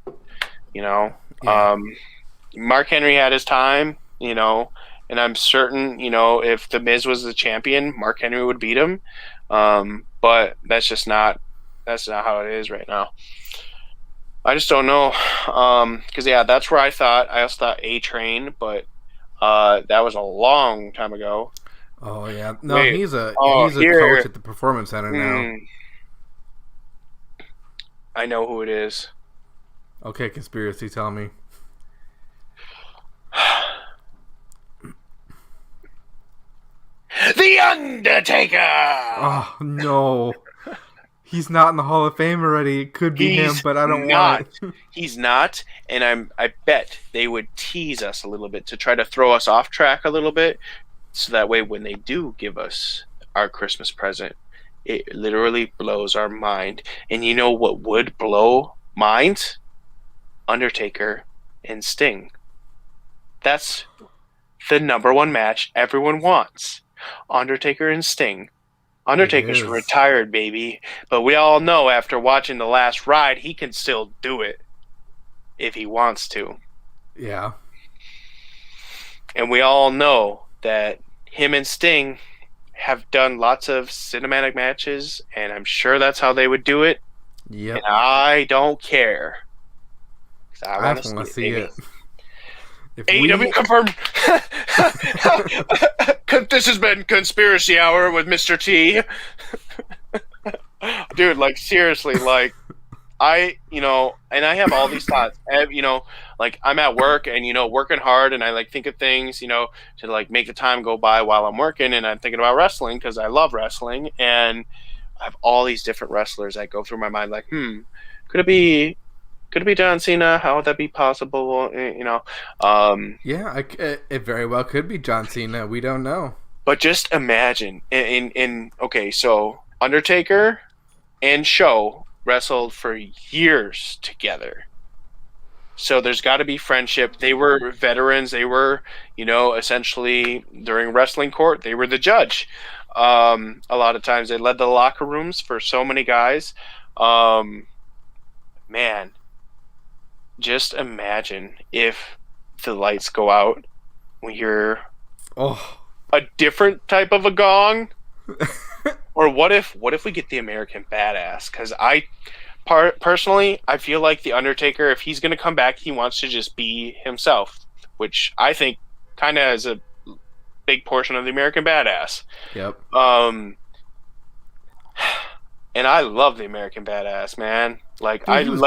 C: Mark Henry had his time, and I'm certain, if The Miz was the champion, Mark Henry would beat him. But that's not how it is right now. I just don't know. Because that's where I also thought A-Train, but that was a long time ago.
B: Oh yeah, no, he's a coach at the Performance Center now.
C: I know who it is.
B: Okay, conspiracy, tell me.
C: The Undertaker!
B: Oh, no. He's not in the Hall of Fame already. It could be him, but I don't want it.
C: He's not, and I bet they would tease us a little bit to try to throw us off track a little bit, so that way when they do give us our Christmas present, it literally blows our mind. And you know what would blow minds? Undertaker and Sting. That's the number one match everyone wants. Undertaker and Sting. Undertaker's retired, baby. But we all know after watching The Last Ride, he can still do it if he wants to.
B: Yeah.
C: And we all know that him and Sting have done lots of cinematic matches, and I'm sure that's how they would do it.
B: Yep.
C: And I don't care. I want to see it. AEW confirmed. This has been Conspiracy Hour with Mr. T. Dude, like, seriously, like, and I have all these thoughts, like, I'm at work and, working hard, and I, like, think of things, to, like, make the time go by while I'm working, and I'm thinking about wrestling because I love wrestling, and I have all these different wrestlers that go through my mind, like, could it be John Cena? How would that be possible?
B: Yeah, it very well could be John Cena. We don't know.
C: But just imagine, okay, so Undertaker and Show wrestled for years together. So there's got to be friendship. They were veterans. They were, essentially during wrestling court, they were the judge. A lot of times they led the locker rooms for so many guys. Man. Just imagine if the lights go out when you're a different type of a gong. Or what if we get the American Badass? Because personally, I feel like the Undertaker, if he's going to come back, he wants to just be himself, which I think kind of is a big portion of the American Badass.
B: Yep.
C: And I love the American Badass, man. Like,
B: Dude,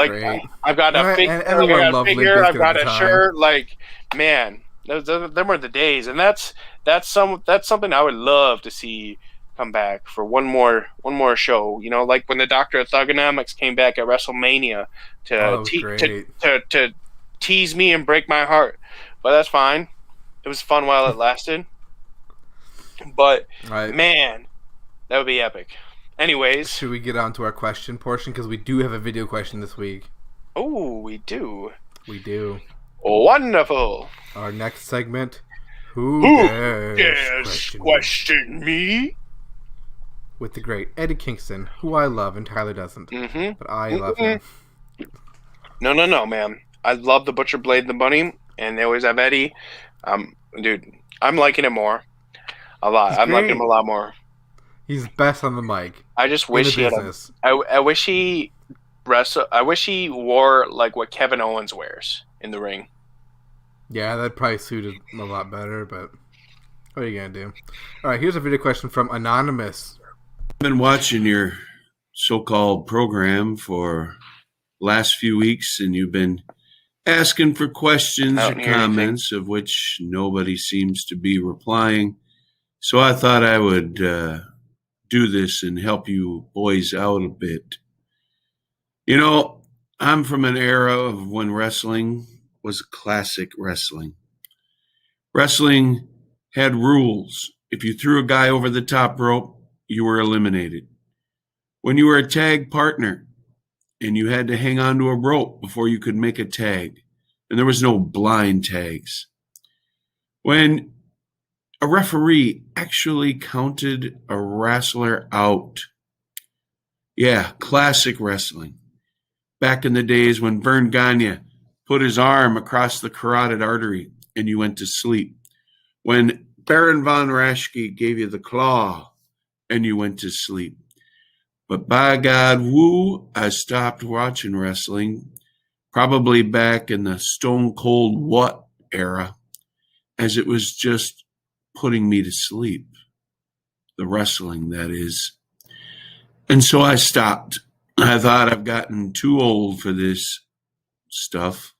C: I've got a figure, I've got a shirt. Like, man, them were the days, and that's something I would love to see come back for one more show. Like when the Doctor of Thugonomics came back at WrestleMania to tease me and break my heart, but that's fine. It was fun while it lasted. But man, that would be epic. Anyways,
B: should we get on to our question portion? Because we do have a video question this week.
C: Oh, we do.
B: We do.
C: Wonderful.
B: Our next segment, Who
C: Who
B: Dares
C: dares question me?
B: with the great Eddie Kingston, who I love and Tyler doesn't.
C: Mm-hmm.
B: But I love him.
C: No, man. I love the Butcher Blade and the Bunny, and they always have Eddie. Dude, I'm liking him more. A lot.
B: He's
C: I'm liking
B: great.
C: him a lot more.
B: He's best on the mic.
C: I just
B: In
C: wish
B: the
C: he had
B: business.
C: I wish he I wish he wore like what Kevin Owens wears in the ring.
B: Yeah, that probably suited him a lot better, but what are you going to do? All right, here's a video question from Anonymous.
E: I've been watching your so-called program for last few weeks, and you've been asking for questions
C: I
E: or
C: don't hear
E: comments, of which nobody seems to be replying. So I thought I would do this and help you boys out a bit. You know, I'm from an era of when wrestling was classic wrestling. Wrestling had rules. If you threw a guy over the top rope, you were eliminated. When you were a tag partner and you had to hang on to a rope before you could make a tag, and there was no blind tags. When a referee actually counted a wrestler out. Yeah, classic wrestling. Back in the days when Vern Gagne put his arm across the carotid artery and you went to sleep. When Baron von Raschke gave you the claw and you went to sleep. But by God, woo, I stopped watching wrestling probably back in the Stone Cold What era, as it was just putting me to sleep. The wrestling, that is. And so I stopped. I thought I've gotten too old for this stuff.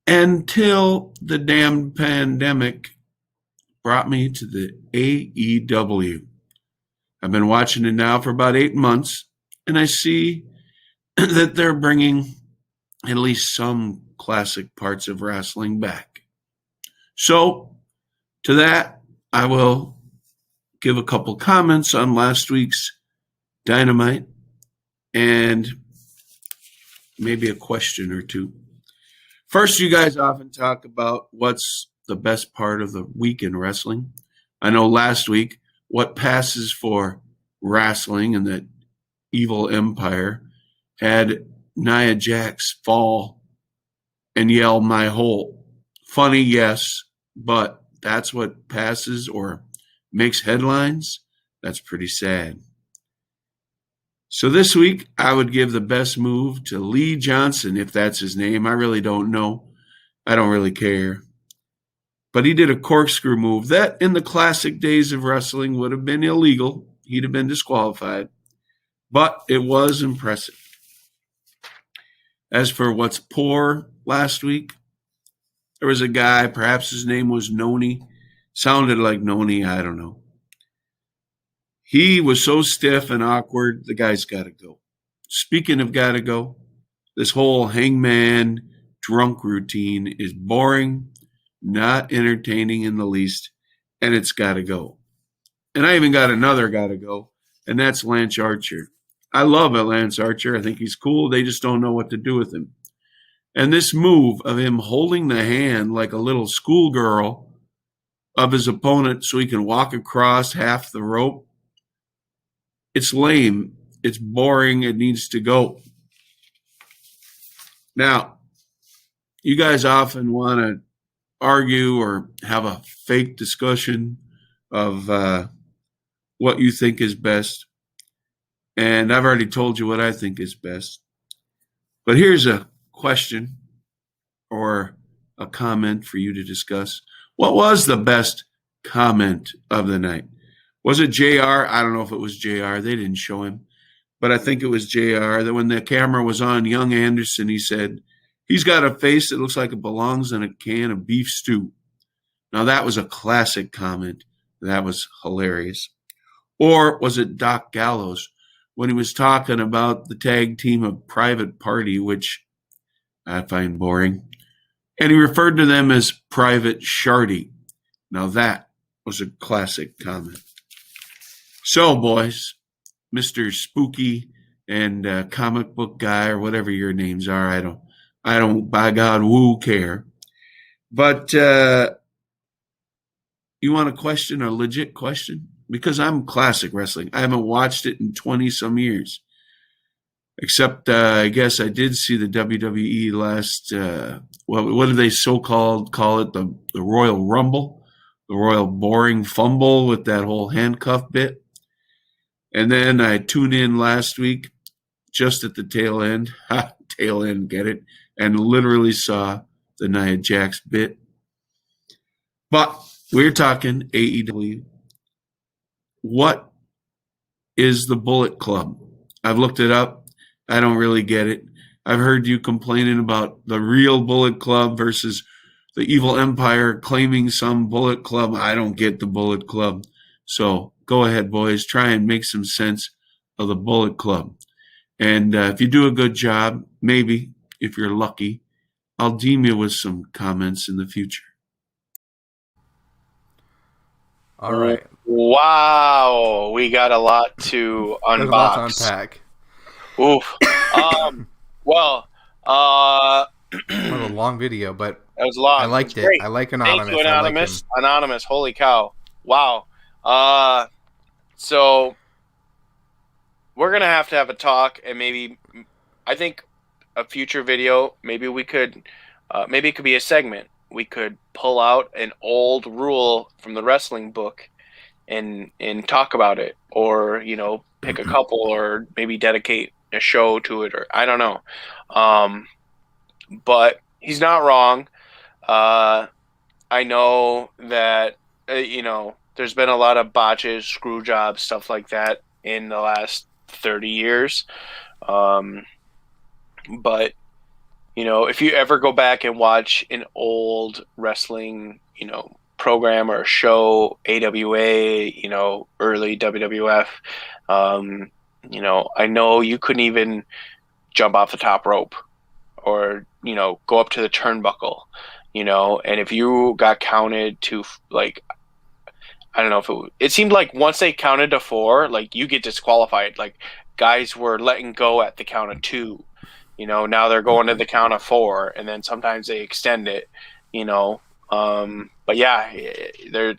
E: Until the damn pandemic brought me to the AEW. I've been watching it now for about 8 months, and I see that they're bringing at least some classic parts of wrestling back. So, to that, I will give a couple comments on last week's Dynamite and maybe a question or two. First, you guys often talk about what's the best part of the week in wrestling. I know last week, what passes for wrestling and that evil empire had Nia Jax fall and yell "my hole." Funny, yes, but that's what passes or makes headlines. That's pretty sad. So this week, I would give the best move to Lee Johnson, if that's his name. I really don't know. I don't really care. But he did a corkscrew move that in the classic days of wrestling would have been illegal. He'd have been disqualified. But it was impressive. As for what's poor last week, there was a guy, perhaps his name was Noni. Sounded like Noni, I don't know. He was so stiff and awkward, the guy's got to go. Speaking of got to go, this whole hangman drunk routine is boring, not entertaining in the least, and it's got to go. And I even got another got to go, and that's Lanch Archer. I love Lanch Archer. I think he's cool. They just don't know what to do with him. And this move of him holding the hand like a little schoolgirl of his opponent so he can walk across half the rope, it's lame. It's boring. It needs to go. Now, you guys often want to argue or have a fake discussion of what you think is best. And I've already told you what I think is best. But here's a question or a comment for you to discuss. What was the best comment of the night? Was it JR? I don't know if it was JR. They didn't show him. But I think it was JR that when the camera was on young Anderson, he said, he's got a face that looks like it belongs in a can of beef stew. Now, that was a classic comment. That was hilarious. Or was it Doc Gallows when he was talking about the tag team of Private Party, which I find boring, and he referred to them as Private Shardy. Now, that was a classic comment. So, boys, Mr. Spooky and comic book guy or whatever your names are, I I don't, by God, woo care. But you want a question, a legit question? Because I'm classic wrestling. I haven't watched it in 20-some years. Except, I guess I did see the WWE last, what do they so-called call it? The Royal Rumble? The Royal Boring Fumble with that whole handcuff bit. And then I tuned in last week, just at the tail end. Tail end, get it? And literally saw the Nia Jax bit. But we're talking AEW. What is the Bullet Club? I've looked it up. I don't really get it. I've heard you complaining about the real Bullet Club versus the Evil Empire claiming some Bullet Club. I don't get the Bullet Club. So go ahead, boys. Try and make some sense of the Bullet Club. And if you do a good job, maybe, if you're lucky, I'll deem you with some comments in the future.
B: All right.
C: Wow, we got a lot to unbox.
B: There's a lot to unpack.
C: Oof. Well,
B: It was a long video, but
C: that was long.
B: I liked it.
C: Great.
B: I like Anonymous.
C: Thank you, Anonymous. Anonymous. Holy cow! Wow. So we're gonna have to have a talk, and maybe I think a future video. Maybe we could. Maybe it could be a segment. We could pull out an old rule from the wrestling book and talk about it, or pick a couple, or maybe dedicate a show to it, or I don't know. But he's not wrong. I know that there's been a lot of botches, screw jobs, stuff like that in the last 30 years. But if you ever go back and watch an old wrestling, program or show, AWA, early WWF, I know you couldn't even jump off the top rope or, go up to the turnbuckle, and if you got counted to I don't know if it seemed like once they counted to 4, you get disqualified. Guys were letting go at the count of 2. Now they're going to the count of 4, and then sometimes they extend it, but yeah,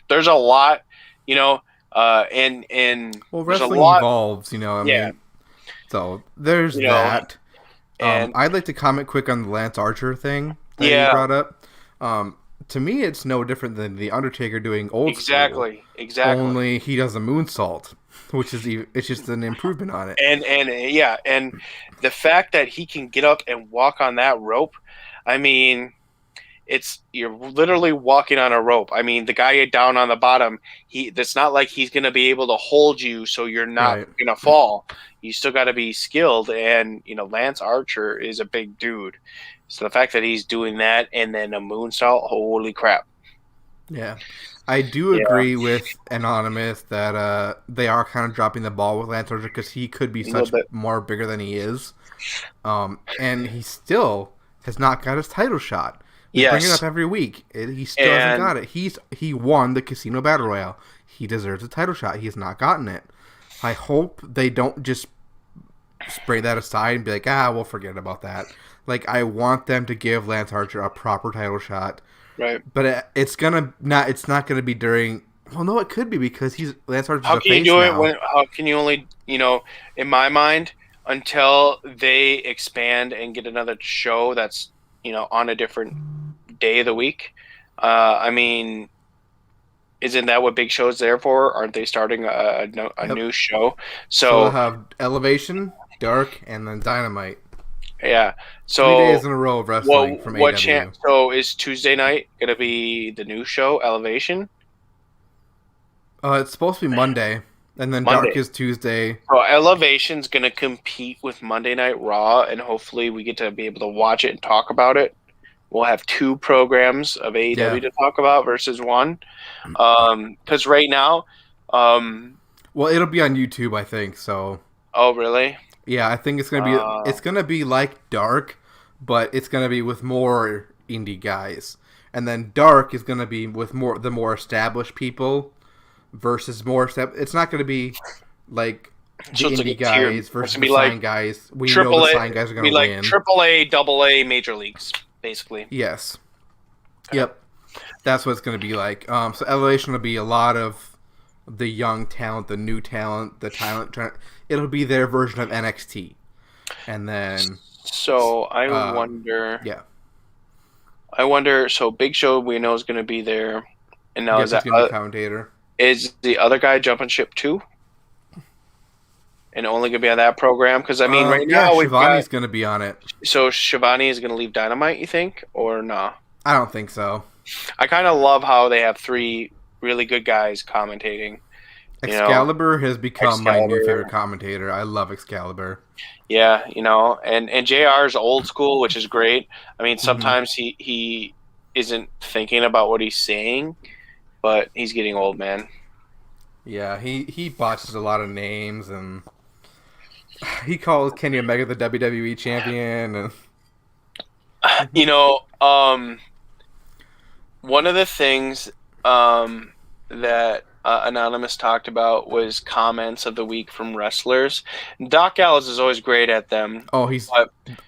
C: there's a lot, and
B: well,
C: there's
B: wrestling
C: a lot,
B: evolves, I mean, so there's that.
C: And
B: I'd like to comment quick on the Lanch Archer thing that you brought up. To me, it's no different than the Undertaker doing old school.
C: Exactly.
B: Only he does a moonsault, which is it's just an improvement on it.
C: And the fact that he can get up and walk on that rope, I mean, you're literally walking on a rope. I mean, the guy down on the bottom, it's not like he's going to be able to hold you so you're not going to fall. You still got to be skilled, and Lanch Archer is a big dude. So the fact that he's doing that and then a moonsault, holy crap.
B: Yeah. I do agree with Anonymous that they are kind of dropping the ball with Lanch Archer because he could be such more bigger than he is. And he still has not got his title shot. They bring it up every week. He still hasn't got it. He won the Casino Battle Royale. He deserves a title shot. He has not gotten it. I hope they don't just spray that aside and be like, we'll forget about that. I want them to give Lanch Archer a proper title shot.
C: Right.
B: But it's not gonna be during. Well, no, it could be because Lanch Archer's
C: how
B: a
C: can you
B: face
C: do
B: now.
C: it how can you only in my mind, until they expand and get another show that's on a different day of the week. I mean, isn't that what big show's there for? Aren't they starting a new show? So
B: they'll have Elevation, Dark, and then Dynamite.
C: Yeah. So
B: 3 days in a row of wrestling from AEW.
C: So is Tuesday night going to be the new show, Elevation?
B: It's supposed to be Monday, and then
C: Monday.
B: Dark is Tuesday.
C: So Elevation's going to compete with Monday Night Raw, and hopefully we get to be able to watch it and talk about it. We'll have 2 programs of AEW to talk about versus 1. Because right now...
B: well, it'll be on YouTube, I think, so...
C: Oh, really?
B: Yeah, I think it's gonna be like Dark, but it's gonna be with more indie guys, and then Dark is gonna be with the more established people versus more. It's not gonna be like the
C: So it's
B: indie
C: like a tier.
B: guys versus
C: It's
B: the
C: gonna be like
B: sign guys. We know
C: triple
B: the
C: A,
B: sign guys are
C: be
B: going to
C: like
B: win.
C: AAA, AA major leagues, basically.
B: Yes.
C: Okay.
B: Yep. That's what it's going to be like. So Elevation will be a lot of the young talent, the new talent, the talent. It'll be their version of NXT. And then...
C: So I wonder.
B: Yeah.
C: So Big Show we know is going to be there, and now
B: Yep,
C: is that
B: he's going to be commentator.
C: is the other guy jumping ship too, and only going to be on that program? Because I mean, right now we've
B: Shivani's
C: got.
B: going to be on it.
C: So Shivani is going to leave Dynamite, you think, or nah?
B: I don't think so.
C: I kind of love how they have 3 really good guys commentating.
B: Excalibur has become my new
C: Excalibur.
B: favorite commentator. I love Excalibur.
C: Yeah, and JR's old school, which is great. I mean, sometimes he isn't thinking about what he's saying, but he's getting old, man.
B: Yeah, he botches a lot of names, and he calls Kenny Omega the WWE champion. And...
C: one of the things that Anonymous talked about was comments of the week from wrestlers. Doc Gallows is always great at them.
B: Oh,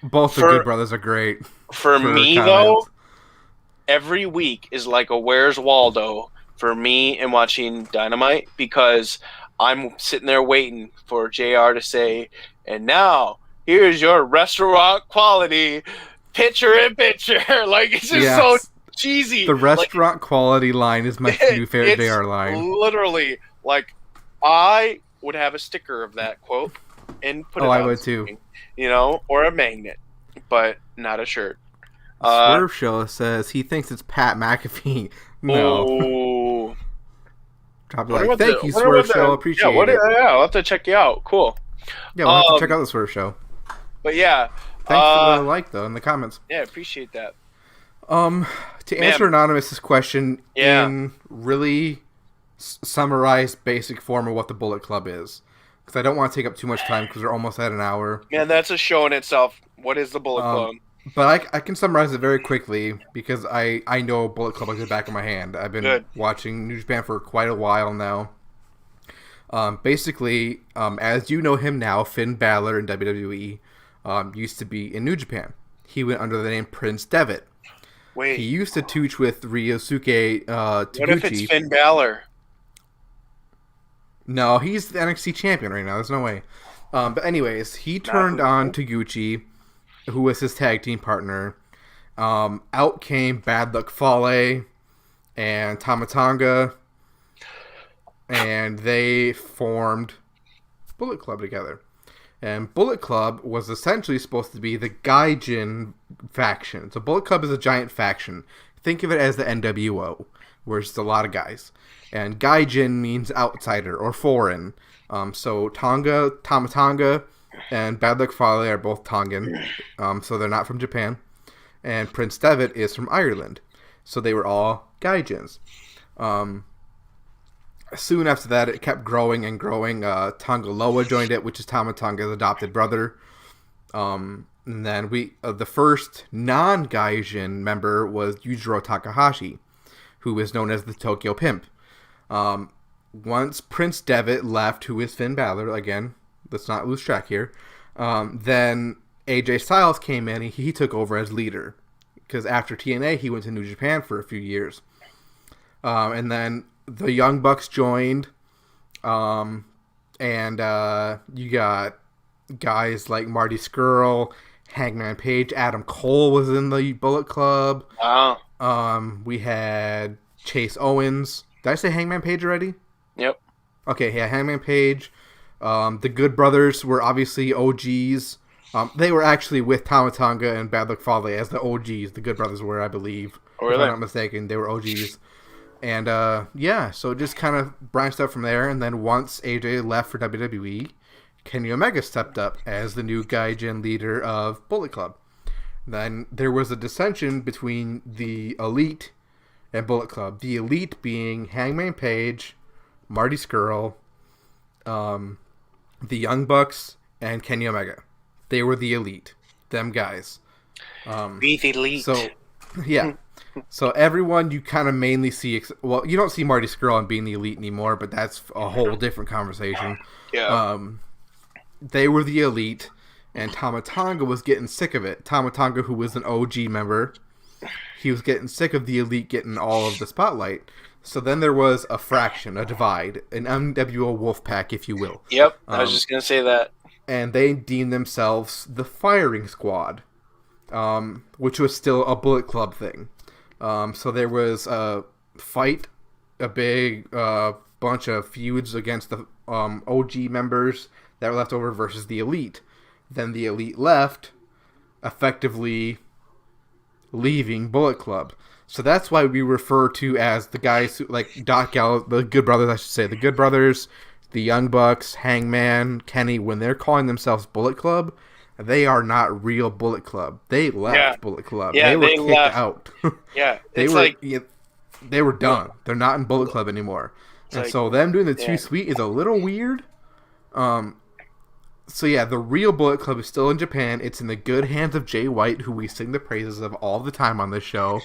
B: both the Good Brothers are great.
C: For me,
B: comments.
C: though, every week is like a Where's Waldo for me and watching Dynamite, because I'm sitting there waiting for JR to say, and now here's your restaurant quality picture-in-picture. Like, it's just so cheesy.
B: The restaurant quality line is my new favorite JR line.
C: Literally, like, I would have a sticker of that quote and put it on
B: I would too.
C: Or a magnet, but not a shirt.
B: Swerve Show says he thinks it's Pat McAfee. No.
C: Oh.
B: Drop it thank you, Swerve Show. Appreciate it.
C: Yeah, I'll have to check you out. Cool.
B: Yeah, we'll have to check out the Swerve Show.
C: But yeah.
B: Thanks for the like, though, in the comments.
C: Yeah, appreciate that.
B: To answer Anonymous's question in really summarized basic form of what the Bullet Club is, because I don't want to take up too much time because we're almost at an hour.
C: Man, that's a show in itself. What is the Bullet Club?
B: But I can summarize it very quickly because I know Bullet Club like the back of my hand. I've been watching New Japan for quite a while now. Basically, as you know him now, Finn Balor in WWE used to be in New Japan. He went under the name Prince Devitt.
C: Wait.
B: He used to teach with Ryosuke Taguchi.
C: What if it's Finn Balor?
B: No, he's the NXT champion right now. There's no way. But anyways, he turned on Taguchi, who was his tag team partner. Out came Bad Luck Fale and Tama Tonga, and they formed Bullet Club together. And Bullet Club was essentially supposed to be the Gaijin faction. So Bullet Club is a giant faction. Think of it as the NWO, where it's a lot of guys. And Gaijin means outsider or foreign. So Tama Tonga and Bad Luck Fale are both Tongan, so they're not from Japan. And Prince Devitt is from Ireland. So they were all Gaijins. Soon after that, it kept growing and growing. Tonga Loa joined it, which is Tama Tonga's adopted brother. And then the first non-Gaijin member was Yujiro Takahashi, who is known as the Tokyo Pimp. Once Prince Devitt left, who is Finn Balor, again, let's not lose track here, then AJ Styles came in and he took over as leader. Because after TNA, he went to New Japan for a few years. And then the Young Bucks joined, and you got guys like Marty Scurll, Hangman Page, Adam Cole was in the Bullet Club.
C: Wow.
B: We had Chase Owens. Did I say Hangman Page already?
C: Yep.
B: Okay, yeah, Hangman Page. The Good Brothers were obviously OGs. They were actually with Tama Tonga and Bad Luck Fale as the OGs. The Good Brothers were, I believe.
C: Oh, really?
B: If I'm not mistaken, they were OGs. And, so it just kind of branched out from there. And then once AJ left for WWE, Kenny Omega stepped up as the new Gaijin leader of Bullet Club. Then there was a dissension between the Elite and Bullet Club. The Elite being Hangman Page, Marty Scurll, the Young Bucks, and Kenny Omega. They were the Elite. Them guys.
C: Be the Elite.
B: So, yeah. So everyone you kind of mainly see, well, you don't see Marty Scurll being the Elite anymore, but that's a whole different conversation.
C: Yeah.
B: they were the Elite, and Tama Tonga was getting sick of it. Tama Tonga, who was an OG member, he was getting sick of the Elite getting all of the spotlight. So then there was a fraction, a divide, an NWO Wolfpack, if you will.
C: Yep, I was just going to say that.
B: And they deemed themselves the Firing Squad, which was still a Bullet Club thing. So there was a fight, a big bunch of feuds against the OG members that were left over versus the Elite. Then the Elite left, effectively leaving Bullet Club. So that's why we refer to as the guys who, like Doc Gallows, the Good Brothers, I should say, the Good Brothers, the Young Bucks, Hangman, Kenny. When they're calling themselves Bullet Club, they are not real Bullet Club. They left Bullet Club.
C: Yeah,
B: they were kicked out.
C: Yeah,
B: they were done. They're not in Bullet Club anymore. And so them doing the Too Sweet is a little weird. So yeah, the real Bullet Club is still in Japan. It's in the good hands of Jay White, who we sing the praises of all the time on this show.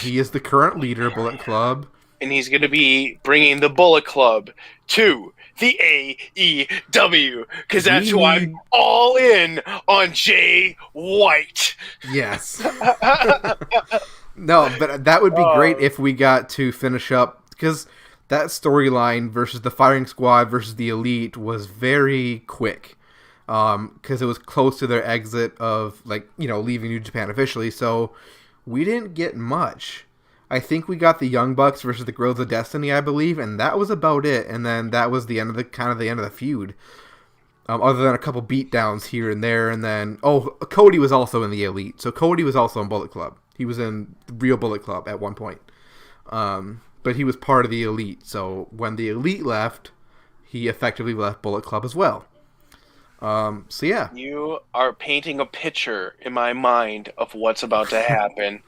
B: He is the current leader of Bullet Club.
C: And he's going to be bringing the Bullet Club to the AEW, because that's who I'm all in on Jay White.
B: Yes. No, but that would be great if we got to finish up, because that storyline versus the Firing Squad versus the Elite was very quick. Because it was close to their exit of, leaving New Japan officially. So we didn't get much. I think we got the Young Bucks versus the Guerrillas of Destiny, I believe, and that was about it. And then that was the end of the feud. Other than a couple beatdowns here and there, and then Cody was also in the Elite. So Cody was also in Bullet Club. He was in the real Bullet Club at one point. But he was part of the Elite. So when the Elite left, he effectively left Bullet Club as well. So yeah,
C: you are painting a picture in my mind of what's about to happen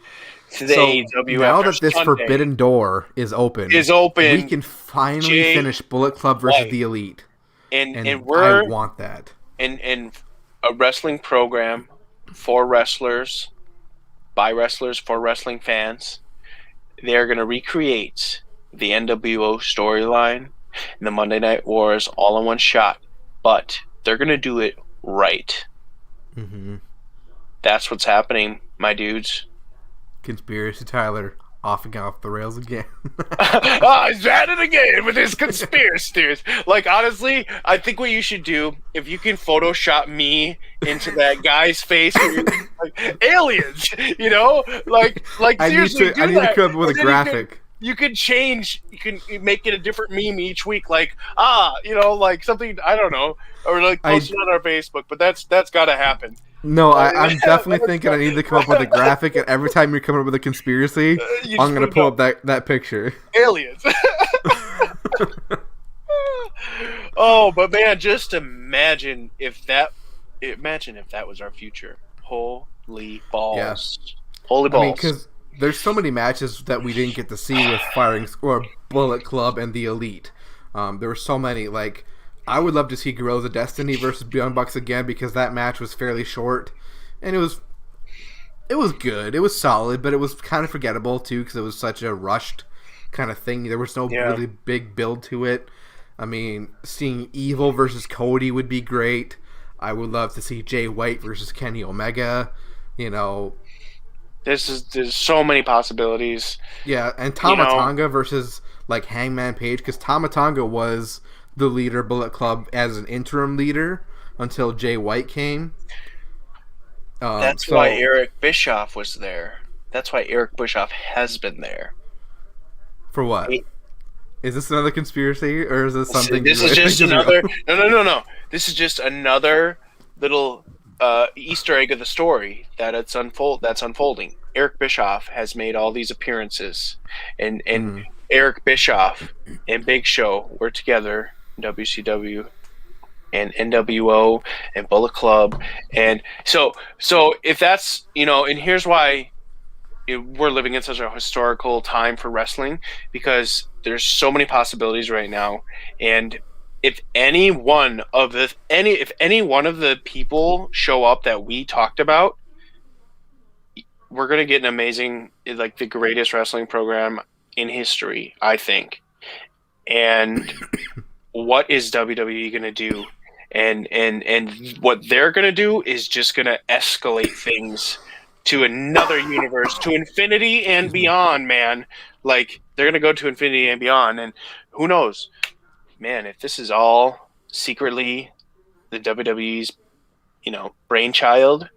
C: to the AEW.
B: Now that this Forbidden Door is open, we can finally finish Bullet Club versus the Elite, and I want that. And a wrestling program for wrestlers, by wrestlers, for wrestling fans. They're going to recreate the NWO storyline and the Monday Night Wars all in one shot, but they're going to do it right. Mm-hmm.
C: That's what's happening, my dudes.
B: Conspiracy Tyler off the rails again.
C: He's at it again with his conspiracy theories. Honestly, I think what you should do, if you can Photoshop me into that guy's face, aliens, seriously,
B: I need to come up with a graphic.
C: You could change. You can make it a different meme each week, something, I don't know, or post it on our Facebook. But that's got to happen.
B: No, I'm definitely thinking I need to come up with a graphic, and every time you're coming up with a conspiracy, I'm going to pull up that picture.
C: Aliens. Oh, but man, just imagine if that was our future. Holy balls!
B: Yeah.
C: Holy balls!
B: Because there's so many matches that we didn't get to see with Bullet Club and the Elite. There were so many. I would love to see Guerrillas of Destiny versus Young Bucks again, because that match was fairly short, and it was good. It was solid, but it was kind of forgettable too, because it was such a rushed kind of thing. There was no really big build to it. I mean, seeing Evil versus Cody would be great. I would love to see Jay White versus Kenny Omega.
C: There's so many possibilities.
B: Yeah, and Tama Tonga versus Hangman Page, because Tama Tonga was the leader of Bullet Club as an interim leader until Jay White came.
C: That's why Eric Bischoff was there. That's why Eric Bischoff has been there.
B: For what? Is this another conspiracy, or is this something?
C: This is just another. No. This is just another little Easter egg of the story that's unfolding. Eric Bischoff has made all these appearances, and Eric Bischoff and Big Show were together in WCW and NWO and Bullet Club, and so if that's and here's why we're living in such a historical time for wrestling, because there's so many possibilities right now, and if any one of the people show up that we talked about, we're gonna get an amazing, the greatest wrestling program in history, I think. And what is WWE gonna do and what they're gonna do is just gonna escalate things to another universe, to infinity and beyond, man. Like, they're gonna go to infinity and beyond, and who knows, man, if this is all secretly the WWE's, brainchild.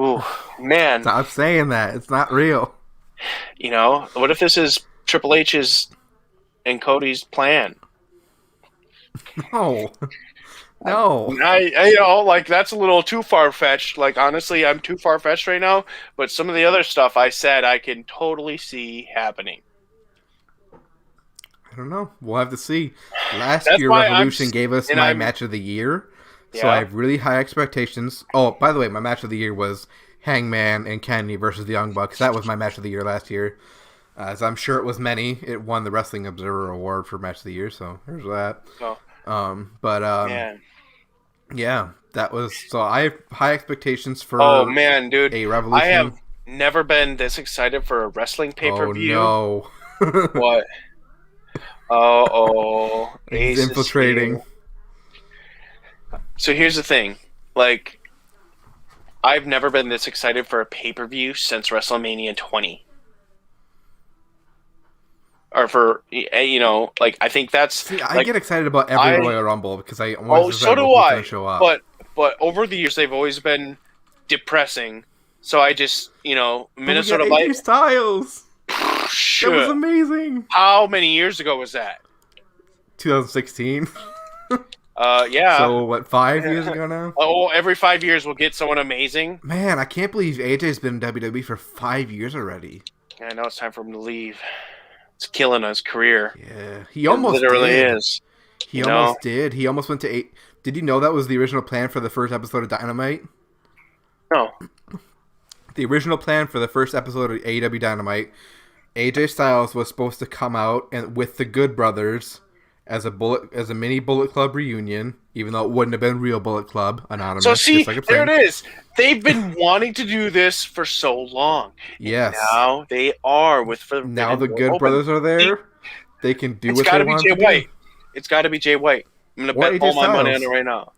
C: Ooh, man.
B: Stop saying that. It's not real.
C: What if this is Triple H's and Cody's plan?
B: No. No.
C: I that's a little too far-fetched. Like, honestly, I'm too far-fetched right now, but some of the other stuff I said I can totally see happening.
B: I don't know. We'll have to see. Last
C: That's
B: year,
C: why
B: Revolution gave us my match of the year, so
C: Yeah.
B: I have really high expectations. Oh, by the way, my match of the year was Hangman and Kenny versus the Young Bucks. That was my match of the year last year. As I'm sure it was many. It won the Wrestling Observer Award for match of the year, so there's that.
C: Man.
B: Yeah, that was. So I have high expectations for.
C: Oh man, dude!
B: A Revolution.
C: I have never been this excited for a wrestling pay-per-view.
B: Oh no!
C: What? Oh,
B: He's infiltrating.
C: So here's the thing, like, I've never been this excited for a pay-per-view since WrestleMania 20. Or for, I think that's...
B: See, I get excited about every Royal Rumble because I want
C: so do I.
B: Show up.
C: But over the years, they've always been depressing. So I just, Minnesota
B: AJ Styles.
C: Sure.
B: That was amazing.
C: How many years ago was that?
B: 2016.
C: Yeah.
B: So, what, 5 years ago now?
C: Oh, every 5 years we'll get someone amazing.
B: Man, I can't believe AJ's been in WWE for 5 years already.
C: I know it's time for him to leave. It's killing his career.
B: Yeah, he almost
C: literally
B: did.
C: is.
B: He almost did. He almost went to 8. Did you know that was the original plan for the first episode of Dynamite?
C: No.
B: The original plan for the first episode of AEW Dynamite, AJ Styles was supposed to come out and with the Good Brothers as a mini Bullet Club reunion, even though it wouldn't have been real Bullet Club, anonymous.
C: So see,
B: like
C: there it is. They've been wanting to do this for so long.
B: Yes.
C: Now they are
B: now the Good Brothers are there. They can do what they want to do.
C: White. It's got to be Jay White. I'm going to bet all my money on it right now.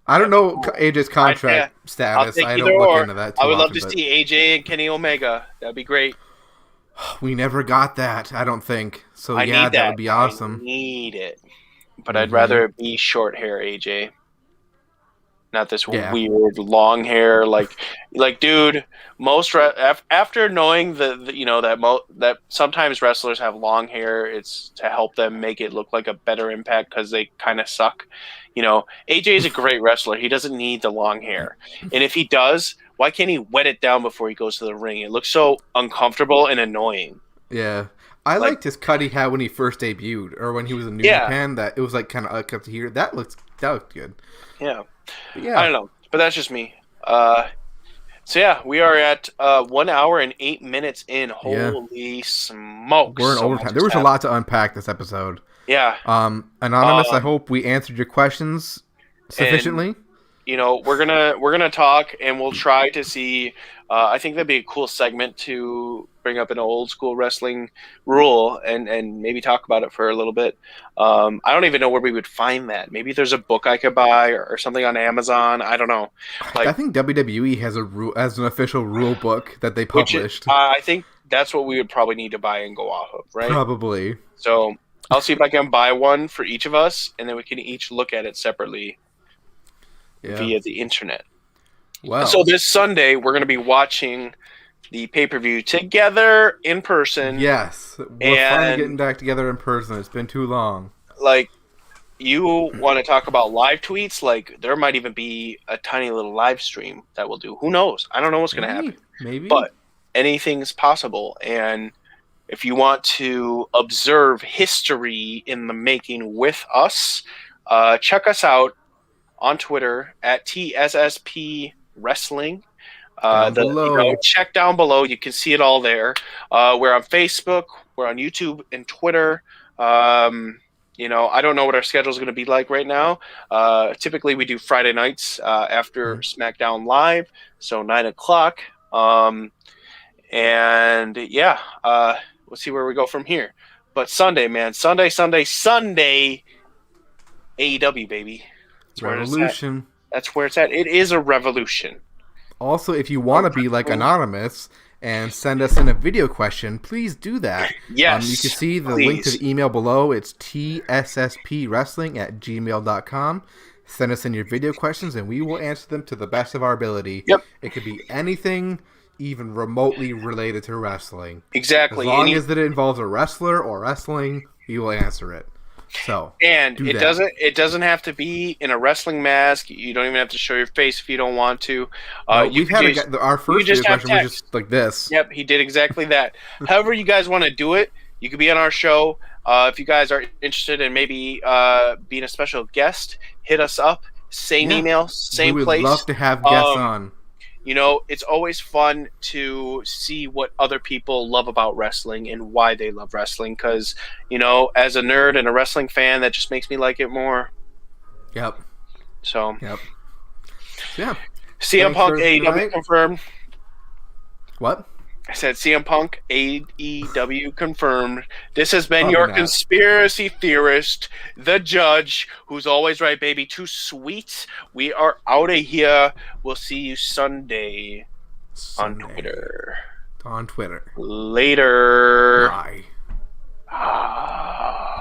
B: I don't know AJ's contract status. I don't look into that too
C: I would love
B: often,
C: to see AJ and Kenny Omega. That'd be great.
B: We never got that, I don't think. So that would be awesome.
C: I need it. But I'd rather it be short hair AJ. Not this weird long hair, like dude. After knowing that sometimes wrestlers have long hair, it's to help them make it look like a better impact because they kind of suck. AJ is a great wrestler. He doesn't need the long hair, and if he does, why can't he wet it down before he goes to the ring? It looks so uncomfortable and annoying.
B: Yeah. I liked his cut he had when he first debuted, or when he was a New Japan. That it was like kind of up to here. That looked good.
C: Yeah.
B: Yeah.
C: I don't know, but that's just me. We are at 1 hour and 8 minutes in. Holy smokes!
B: We're in overtime. There was a lot to unpack this episode.
C: Yeah.
B: Anonymous, I hope we answered your questions sufficiently.
C: And, we're gonna talk, and we'll try to see. I think that'd be a cool segment to bring up an old school wrestling rule and maybe talk about it for a little bit. I don't even know where we would find that. Maybe there's a book I could buy or something on Amazon. I don't know.
B: I think WWE has an official rule book that they published.
C: I think that's what we would probably need to buy and go off of, right?
B: Probably.
C: So I'll see if I can buy one for each of us, and then we can each look at it separately via the internet.
B: Wow.
C: So this Sunday, we're going to be watching the pay-per-view together in person.
B: Yes. We're finally getting back together in person. It's been too long.
C: Like, you want to talk about live tweets? Like, there might even be a tiny little live stream that we'll do. Who knows? I don't know what's going to happen.
B: Maybe.
C: But anything's possible. And if you want to observe history in the making with us, check us out on Twitter at TSSP Wrestling. Check down below. You can see it all there. We're on Facebook. We're on YouTube and Twitter. I don't know what our schedule is going to be like right now. Typically, we do Friday nights after SmackDown Live, so 9 o'clock. We'll see where we go from here. But Sunday, man. Sunday. AEW, baby. That's where it's at.
B: Revolution.
C: That's where it's at. It is a revolution.
B: Also, if you want to be like anonymous and send us in a video question, please do that.
C: Yes.
B: You can see the
C: please.
B: link to the email below. It's tsspwrestling@gmail.com. Send us in your video questions, and we will answer them to the best of our ability.
C: Yep.
B: It could be anything, even remotely related to wrestling.
C: Exactly.
B: As long as it involves a wrestler or wrestling, we will answer it. So,
C: and it doesn't have to be in a wrestling mask. You don't even have to show your face if you don't want to.
B: We've had our first video question was just like this.
C: Yep, he did exactly that. However you guys want to do it, you could be on our show. If you guys are interested in maybe being a special guest, hit us up. Same email, same place.
B: We would love to have guests on.
C: You know, it's always fun to see what other people love about wrestling and why they love wrestling. Because, you know, as a nerd and a wrestling fan, that just makes me like it more.
B: Yep.
C: So.
B: Yep. Yeah.
C: CM Punk AEW confirmed.
B: What?
C: I said CM Punk AEW confirmed. This has been your conspiracy theorist, the judge, who's always right, baby. Too sweet. We are out of here. We'll see you Sunday. On Twitter.
B: On Twitter.
C: Later.
B: Bye.